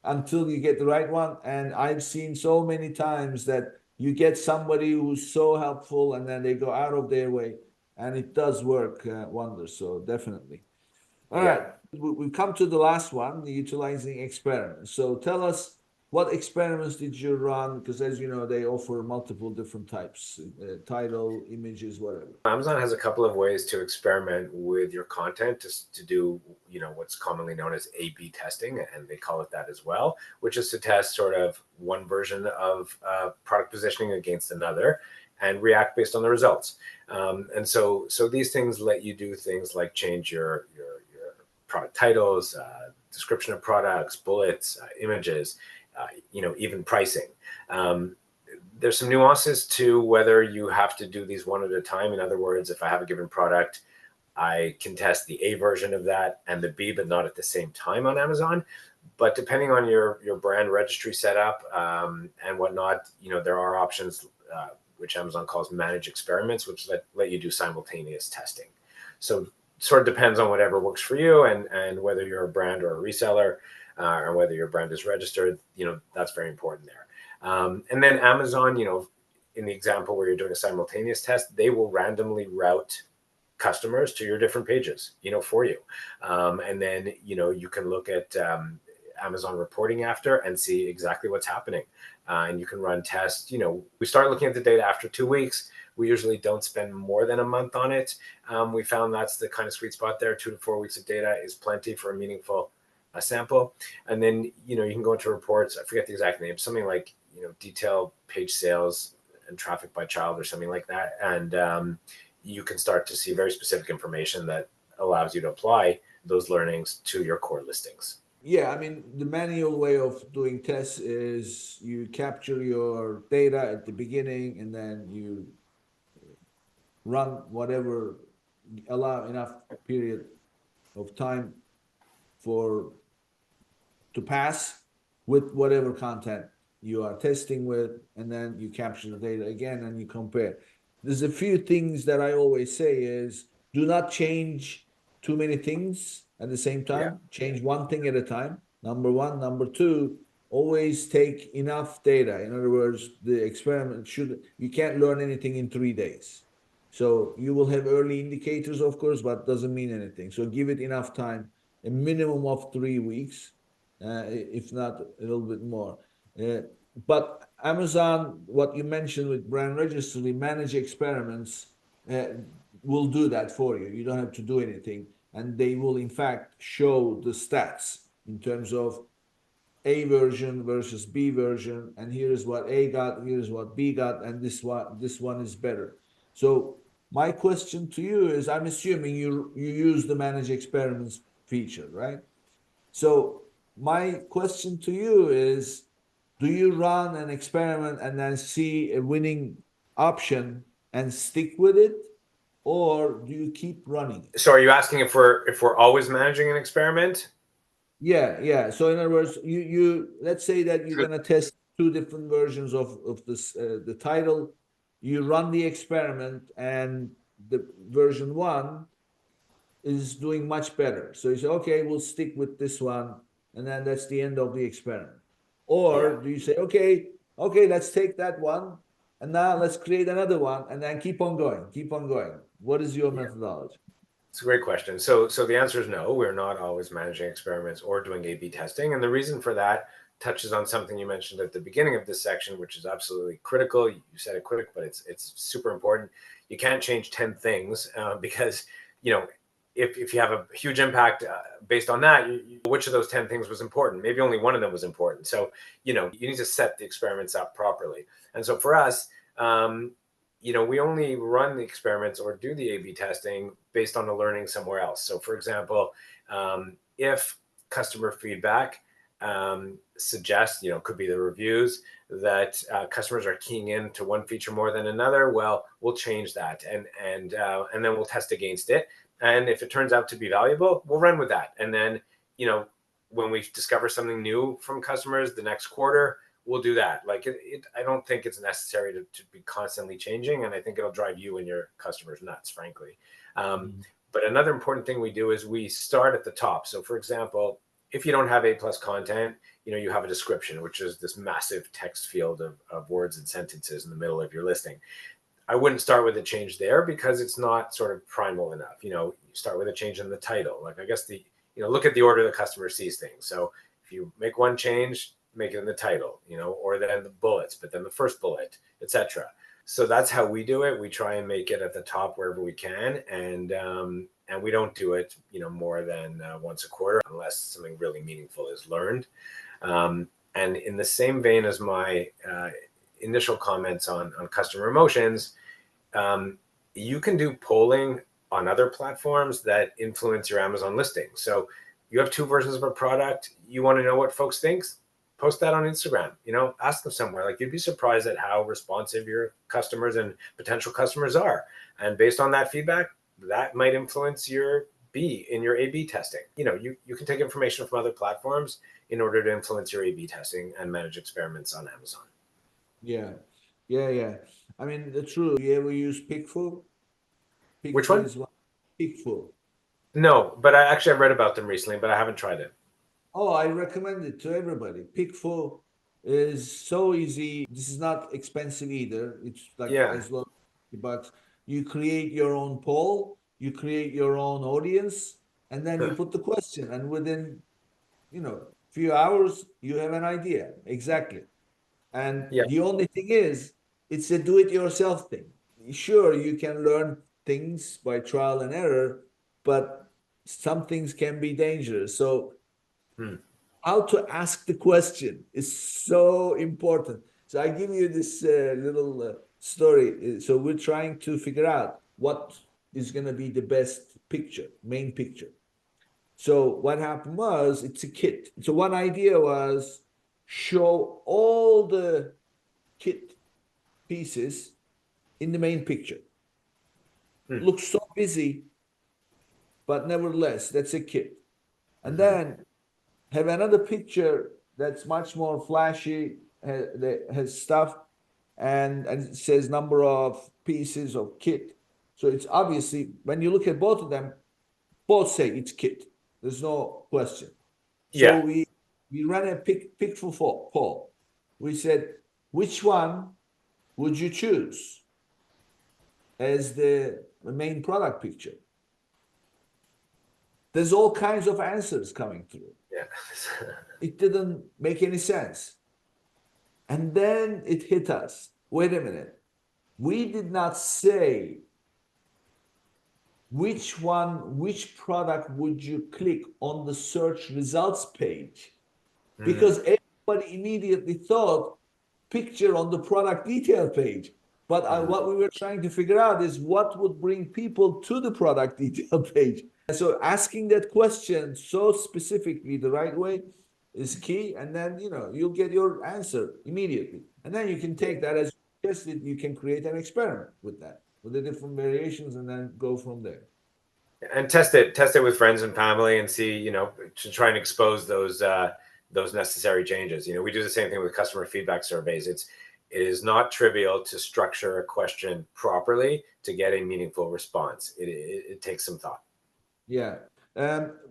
until you get the right one. And I've seen so many times that you get somebody who's so helpful and then they go out of their way, and it does work wonders. So definitely. All right, we've come to the last one, utilizing experiments. So tell us, what experiments did you run? Because as you know, they offer multiple different types, title, images, whatever. Amazon has a couple of ways to experiment with your content to do, what's commonly known as A/B testing, and they call it that as well, which is to test sort of one version of product positioning against another and react based on the results. And so these things let you do things like change your product titles, description of products, bullets, images, even pricing. There's some nuances to whether you have to do these one at a time. In other words, if I have a given product, I can test the A version of that and the B, but not at the same time on Amazon. But depending on your brand registry setup and whatnot, there are options which Amazon calls managed experiments, which let you do simultaneous testing. So sort of depends on whatever works for you and whether you're a brand or a reseller or whether your brand is registered. That's very important there. And then Amazon, in the example where you're doing a simultaneous test, they will randomly route customers to your different pages, for you. And then, you can look at Amazon reporting after and see exactly what's happening. And you can run tests. We start looking at the data after 2 weeks. We usually don't spend more than a month on it. We found that's the kind of sweet spot there. 2 to 4 weeks of data is plenty for a meaningful sample. And then, you can go into reports. I forget the exact name, something like, detail page sales and traffic by child or something like that. And you can start to see very specific information that allows you to apply those learnings to your core listings. Yeah, I mean, the manual way of doing tests is you capture your data at the beginning and then you run whatever, allow enough period of time to pass with whatever content you are testing with, and then you capture the data again and you compare. There's a few things that I always say is, do not change too many things at the same time. Yeah. Change one thing at a time, number one. Number two, always take enough data. In other words, the experiment you can't learn anything in 3 days. So you will have early indicators, of course, but doesn't mean anything. So give it enough time, a minimum of 3 weeks, if not a little bit more. But Amazon, what you mentioned with brand registry, manage experiments, will do that for you. You don't have to do anything. And they will, in fact, show the stats in terms of A version versus B version. And here's what A got, here's what B got, and this one is better. So my question to you is, I'm assuming you use the manage experiments feature, right? So my question to you is, do you run an experiment and then see a winning option and stick with it, or do you keep running it? So are you asking if we're always managing an experiment? Yeah. So in other words, you let's say that you're gonna test 2 different versions of this the title. You run the experiment and the version 1 is doing much better. So you say, okay, we'll stick with this one, and then that's the end of the experiment. Or do you say, okay, let's take that one, and now let's create another one, and then keep on going. What is your methodology? It's a great question. So the answer is no, we're not always managing experiments or doing A/B testing. And the reason for that touches on something you mentioned at the beginning of this section, which is absolutely critical. You said it quick, but it's super important. You can't change 10 things because, if you have a huge impact based on that, which of those 10 things was important? Maybe only one of them was important. So, you need to set the experiments up properly. And so for us, we only run the experiments or do the A/B testing based on the learning somewhere else. So for example, if customer feedback suggests, could be the reviews, that customers are keying into one feature more than another, well, we'll change that and then we'll test against it. And if it turns out to be valuable, we'll run with that. And then, when we discover something new from customers the next quarter, we'll do that. Like I don't think it's necessary to be constantly changing, and I think it'll drive you and your customers nuts, frankly. But another important thing we do is we start at the top. So for example, if you don't have A+ content, you have a description, which is this massive text field of words and sentences in the middle of your listing. I wouldn't start with a change there because it's not sort of primal enough. You start with a change in the title. Like, I guess look at the order the customer sees things. So if you make one change, make it in the title, or then the bullets, but then the first bullet, etc. So that's how we do it. We try and make it at the top wherever we can, and we don't do it, more than once a quarter unless something really meaningful is learned. And in the same vein as my initial comments on customer emotions, you can do polling on other platforms that influence your Amazon listing. So you have two versions of a product. You want to know what folks think? Post that on Instagram, ask them somewhere. Like, you'd be surprised at how responsive your customers and potential customers are. And based on that feedback, that might influence your A/B testing. You can take information from other platforms in order to influence your A/B testing and manage experiments on Amazon. Yeah. I mean, the truth. You ever use Picful? Which one? Picful. No, but I've read about them recently, but I haven't tried it. Oh, I recommend it to everybody. Picful is so easy. This is not expensive either. It's like as low as $50. You create your own poll, you create your own audience, and then you put the question. And within, few hours, you have an idea. Exactly. And the only thing is, it's a do-it-yourself thing. Sure, you can learn things by trial and error, but some things can be dangerous. So how to ask the question is so important. So I give you this little story. So we're trying to figure out what is going to be the best picture, main picture. So what happened was, it's a kit. So one idea was show all the kit pieces in the main picture. Looks so busy, but nevertheless, that's a kit. And then have another picture that's much more flashy, that has stuff, and it says number of pieces of kit. So it's obviously, when you look at both of them, both say it's kit. There's no question. So we ran a picture poll. We said, which one would you choose as the main product picture? There's all kinds of answers coming through. It didn't make any sense. And then it hit us. Wait a minute. We did not say which product would you click on the search results page, because everybody immediately thought picture on the product detail page. But what we were trying to figure out is what would bring people to the product detail page. So asking that question so specifically the right way is key, and then you'll get your answer immediately, and then you can take that as suggested. You can create an experiment with that, with the different variations, and then go from there. And test it with friends and family, and see, to try and expose those necessary changes. We do the same thing with customer feedback surveys. It is not trivial to structure a question properly to get a meaningful response. It takes some thought. Yeah.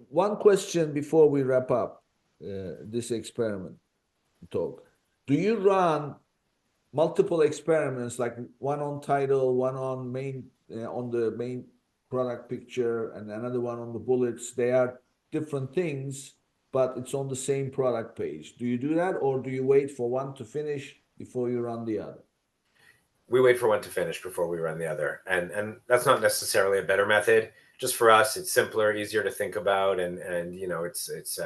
One question before we wrap up this experiment talk. Do you run multiple experiments, like one on title, one on the main product picture, and another one on the bullets? They are different things, but it's on the same product page. Do you do that, or do you wait for one to finish before you run the other? We wait for one to finish before we run the other. And that's not necessarily a better method. Just for us, it's simpler, easier to think about, and it's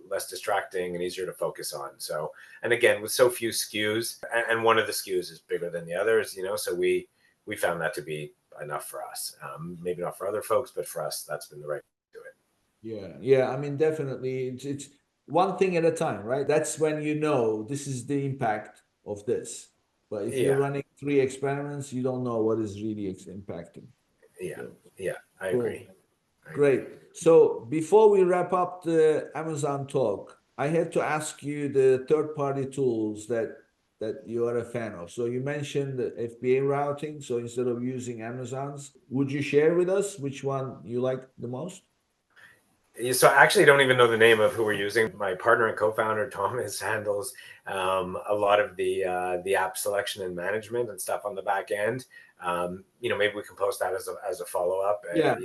less distracting and easier to focus on. So, and again, with so few SKUs, and one of the SKUs is bigger than the others, so we found that to be enough for us. Maybe not for other folks, but for us, that's been the right way to do it. Yeah. I mean, definitely, it's one thing at a time, right? That's when this is the impact of this. But if you're running 3 experiments, you don't know what is really impacting. I agree. Great. So before we wrap up the Amazon talk, I had to ask you the third-party tools that you are a fan of. So you mentioned the FBA routing. So instead of using Amazon's, would you share with us which one you like the most? So I actually don't even know the name of who we're using. My partner and co-founder Thomas handles a lot of the app selection and management and stuff on the back end. Maybe we can post that as a follow-up. Yeah.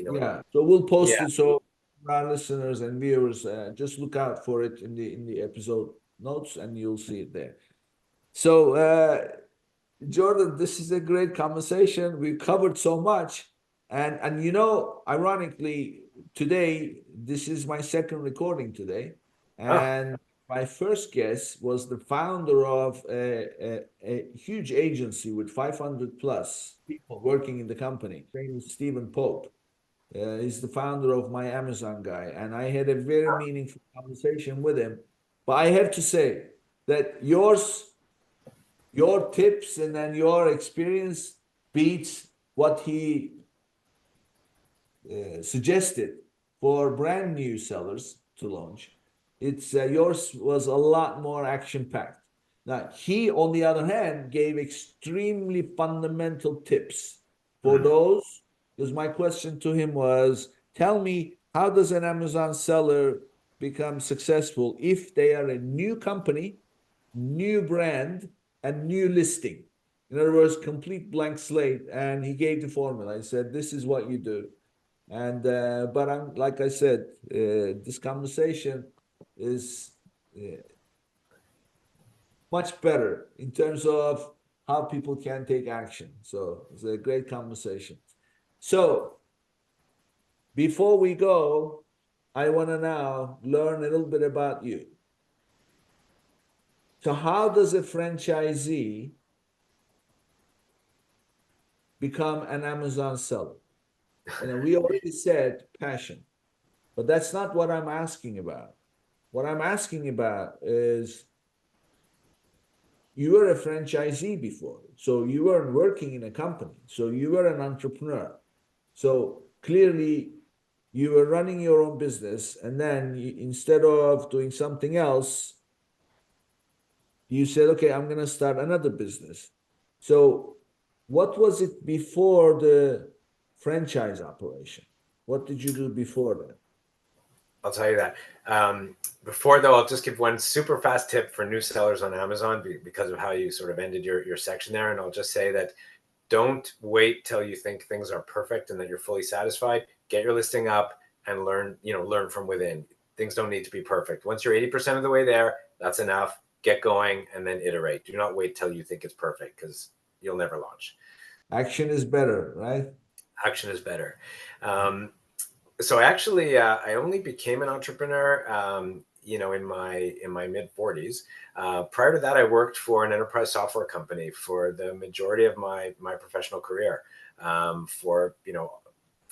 So we'll post Yeah. it so our listeners and viewers just look out for it in the episode notes, and you'll see it there. So Jordan, this is a great conversation. We covered so much, and ironically, today this is my second recording today, and my first guest was the founder of a huge agency with 500 plus people working in the company. His name is Stephen Pope. He's the founder of My Amazon Guy, and I had a very meaningful conversation with him. But I have to say that your tips and then your experience beats what he suggested for brand new sellers to launch. It's yours was a lot more action packed. Now he, on the other hand, gave extremely fundamental tips for those. Because my question to him was, tell me, how does an Amazon seller become successful if they are a new company, new brand, and new listing? In other words, complete blank slate. And he gave the formula. He said, this is what you do. And but I'm like I said, this conversation is much better in terms of how people can take action. So it's a great conversation. So before we go, I want to now learn a little bit about you. So how does a franchisee become an Amazon seller? We already said passion, but that's not what I'm asking about. What I'm asking about is, you were a franchisee before, so you weren't working in a company, so you were an entrepreneur. So clearly you were running your own business, and then instead of doing something else, you said, okay, I'm going to start another business. So what was it before the franchise operation? What did you do before that? I'll tell you that. Before though, I'll just give one super fast tip for new sellers on Amazon because of how you sort of ended your section there. And I'll just say that don't wait till you think things are perfect and that you're fully satisfied. Get your listing up and learn from within. Things don't need to be perfect. Once you're 80% of the way there, that's enough. Get going and then iterate. Do not wait till you think it's perfect, because you'll never launch. Action is better, right? Action is better. So actually, I only became an entrepreneur, in my mid 40s. Prior to that, I worked for an enterprise software company for the majority of my professional career, for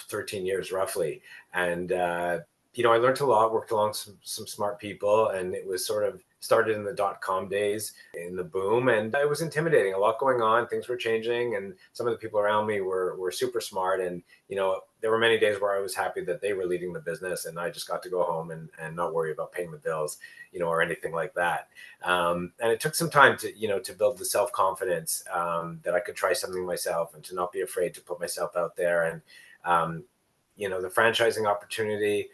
13 years roughly, and I learned a lot, worked along some smart people, and it was sort of started in the .com days, in the boom, and it was intimidating. A lot going on, things were changing, and some of the people around me were super smart, and there were many days where I was happy that they were leading the business and I just got to go home and not worry about paying the bills, or anything like that. And it took some time to build the self-confidence, that I could try something myself and to not be afraid to put myself out there. And the franchising opportunity,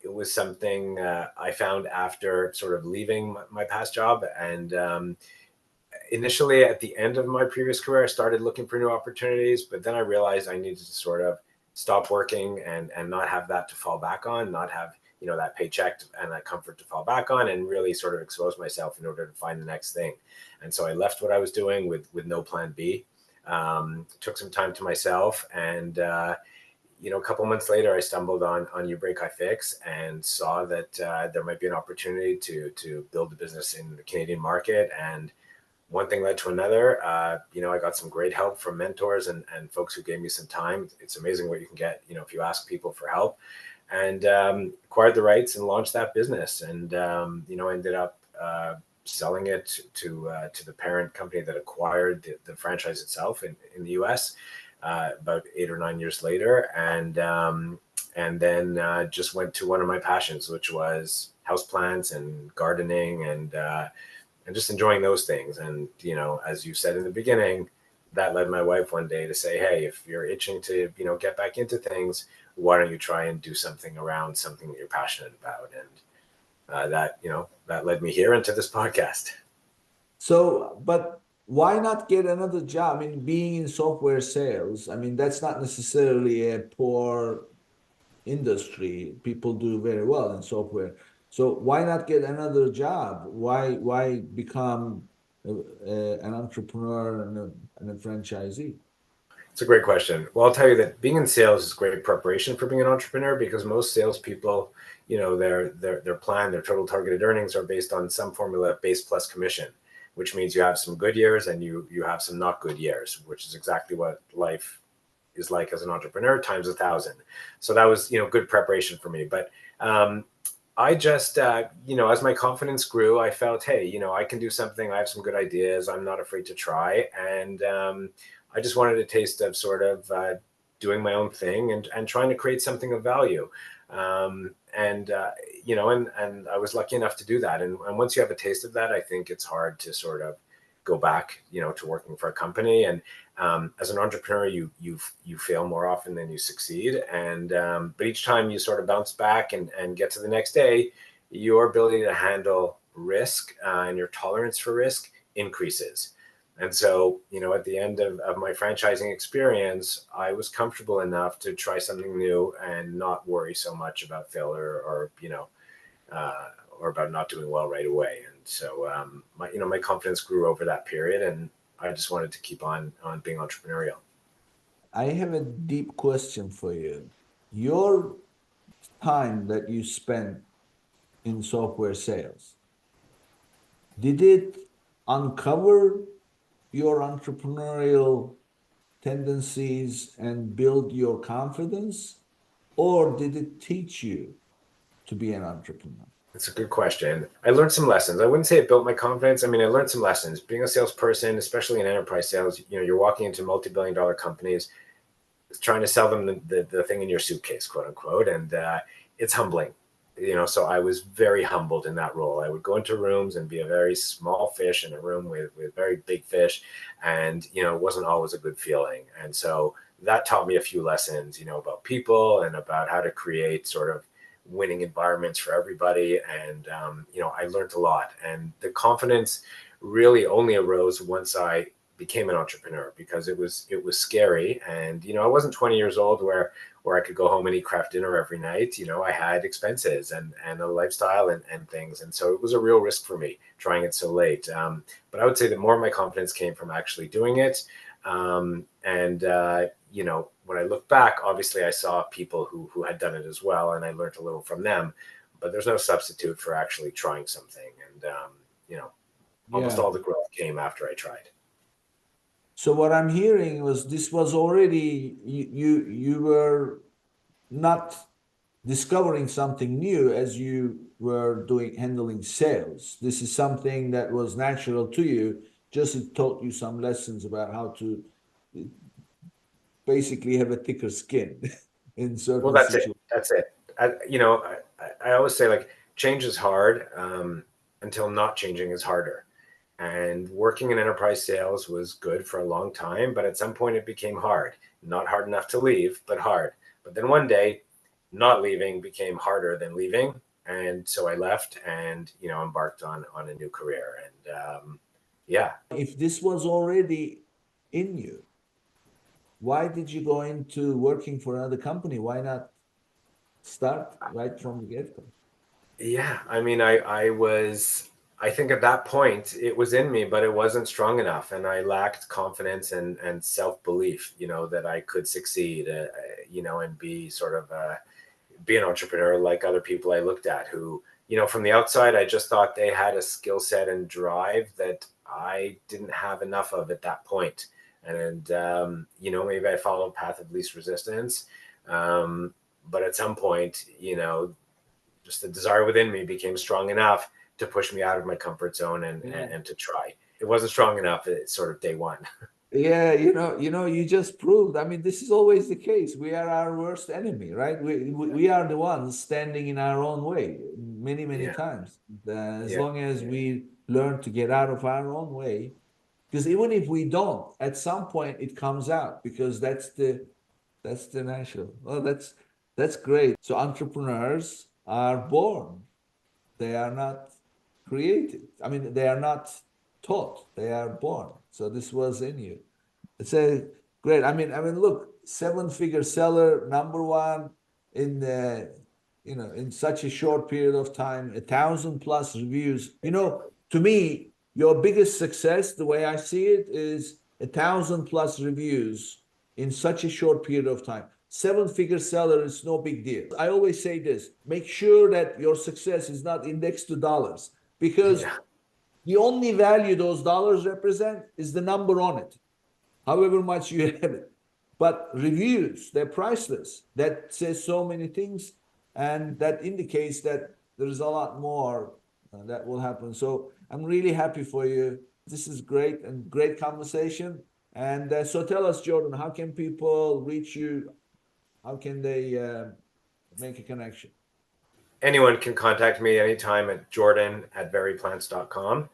it was something I found after sort of leaving my past job. And initially, at the end of my previous career, I started looking for new opportunities, but then I realized I needed to sort of stop working and not have that to fall back on, not have that paycheck and that comfort to fall back on, and really sort of expose myself in order to find the next thing. And so I left what I was doing with no plan B. Took some time to myself, and a couple months later, I stumbled on You Break, I Fix, and saw that there might be an opportunity to build a business in the Canadian market. And one thing led to another. I got some great help from mentors and folks who gave me some time. It's amazing what you can get, if you ask people for help. And acquired the rights and launched that business. And ended up selling it to the parent company that acquired the franchise itself in the US. About 8 or 9 years later, and and then just went to one of my passions, which was houseplants and gardening and just enjoying those things. And, you know, as you said in the beginning, that led my wife one day to say, hey, if you're itching to, you know, get back into things, why don't you try and do something around something that you're passionate about? And that, you know, that led me here into this podcast. So, but why not get another job? I mean, being in software sales, I mean, that's not necessarily a poor industry. People do very well in software. So why not get another job? Why become an entrepreneur and a franchisee? It's a great question. Well, I'll tell you that being in sales is great preparation for being an entrepreneur, because most salespeople, you know, their plan, their total targeted earnings are based on some formula of base plus commission, which means you have some good years and you have some not good years, which is exactly what life is like as an entrepreneur times 1,000. So that was, you know, good preparation for me. But I just, you know, as my confidence grew, I felt, hey, you know, I can do something. I have some good ideas. I'm not afraid to try. And I just wanted a taste of sort of doing my own thing and trying to create something of value. You know, and I was lucky enough to do that. And once you have a taste of that, I think it's hard to sort of go back, you know, to working for a company. And as an entrepreneur, you fail more often than you succeed. And but each time you sort of bounce back and get to the next day, your ability to handle risk and your tolerance for risk increases. And so, you know, at the end of my franchising experience, I was comfortable enough to try something new and not worry so much about failure or, you know, or about not doing well right away. And so, my confidence grew over that period, and I just wanted to keep on being entrepreneurial. I have a deep question for you. Your time that you spent in software sales, did it uncover your entrepreneurial tendencies and build your confidence, or did it teach you to be an entrepreneur? It's a good question. I learned some lessons. I wouldn't say it built my confidence. I mean, I learned some lessons. Being a salesperson, especially in enterprise sales, you know, you're walking into multi-billion-dollar companies, trying to sell them the thing in your suitcase, quote unquote, and it's humbling. You know, so I was very humbled in that role. I would go into rooms and be a very small fish in a room with very big fish. And, you know, it wasn't always a good feeling. And so that taught me a few lessons, you know, about people and about how to create sort of winning environments for everybody. And, you know, I learned a lot. And the confidence really only arose once I became an entrepreneur, because it was scary. And, you know, I wasn't 20 years old where I could go home and eat craft dinner every night. You know, I had expenses and a lifestyle and things. And so it was a real risk for me trying it so late. But I would say that more of my confidence came from actually doing it. You know, when I look back, obviously I saw people who had done it as well, and I learned a little from them, but there's no substitute for actually trying something. And, you know, almost all the growth came after I tried. So what I'm hearing was this was already, you were not discovering something new as you were handling sales. This is something that was natural to you, just it taught you some lessons about how to basically have a thicker skin in certain situations. That's it. You know, I always say, like, change is hard until not changing is harder. And working in enterprise sales was good for a long time, but at some point it became hard. Not hard enough to leave, but hard. But then one day, not leaving became harder than leaving. And so I left and, you know, embarked on a new career. And yeah. If this was already in you, why did you go into working for another company? Why not start right from the get-go? Yeah, I mean, I think at that point it was in me, but it wasn't strong enough. And I lacked confidence and self-belief, you know, that I could succeed, you know, and be sort of, be an entrepreneur like other people I looked at who, you know, from the outside, I just thought they had a skill set and drive that I didn't have enough of at that point. And, you know, maybe I followed a path of least resistance. But at some point, you know, just the desire within me became strong enough to push me out of my comfort zone and to try. It wasn't strong enough at sort of day one. Yeah, you just proved. I mean, this is always the case. We are our worst enemy, right? We are the ones standing in our own way many, many Yeah. times. As Yeah. long as we learn to get out of our own way, because even if we don't, at some point it comes out, because that's the natural. Well, that's great. So entrepreneurs are born. They are not created. I mean, they are not taught. They are born. So this was in you. It's a great. I mean, look, seven-figure seller, number one in the, in such a short period of time, 1,000+ reviews. To me, your biggest success, the way I see it, is 1,000+ reviews in such a short period of time. Seven-figure seller is no big deal. I always say this: make sure that your success is not indexed to dollars, because the only value those dollars represent is the number on it, however much you have it. But reviews, they're priceless. That says so many things, and that indicates that there's a lot more that will happen. So I'm really happy for you. This is great, and great conversation. And so tell us, Jordan, how can people reach you? How can they make a connection? Anyone can contact me anytime at jordan@veryplants.com.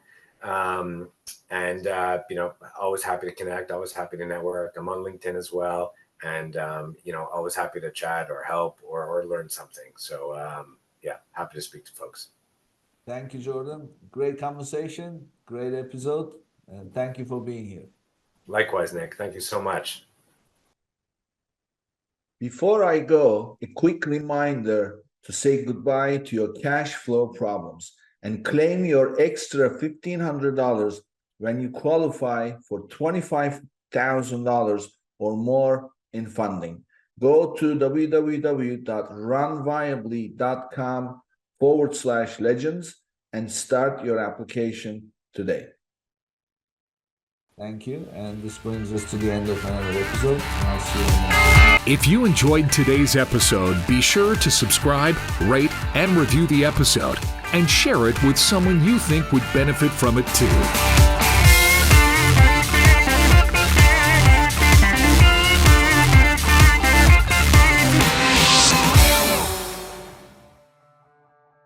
Always happy to connect, always happy to network. I'm on LinkedIn as well. And, always happy to chat or help or learn something. So, happy to speak to folks. Thank you, Jordan. Great conversation, great episode. And thank you for being here. Likewise, Nick. Thank you so much. Before I go, a quick reminder to say goodbye to your cash flow problems and claim your extra $1,500 when you qualify for $25,000 or more in funding. Go to www.runviably.com/legends and start your application today. Thank you. And this brings us to the end of another episode. I'll see you next. If you enjoyed today's episode, be sure to subscribe, rate, and review the episode, and share it with someone you think would benefit from it too.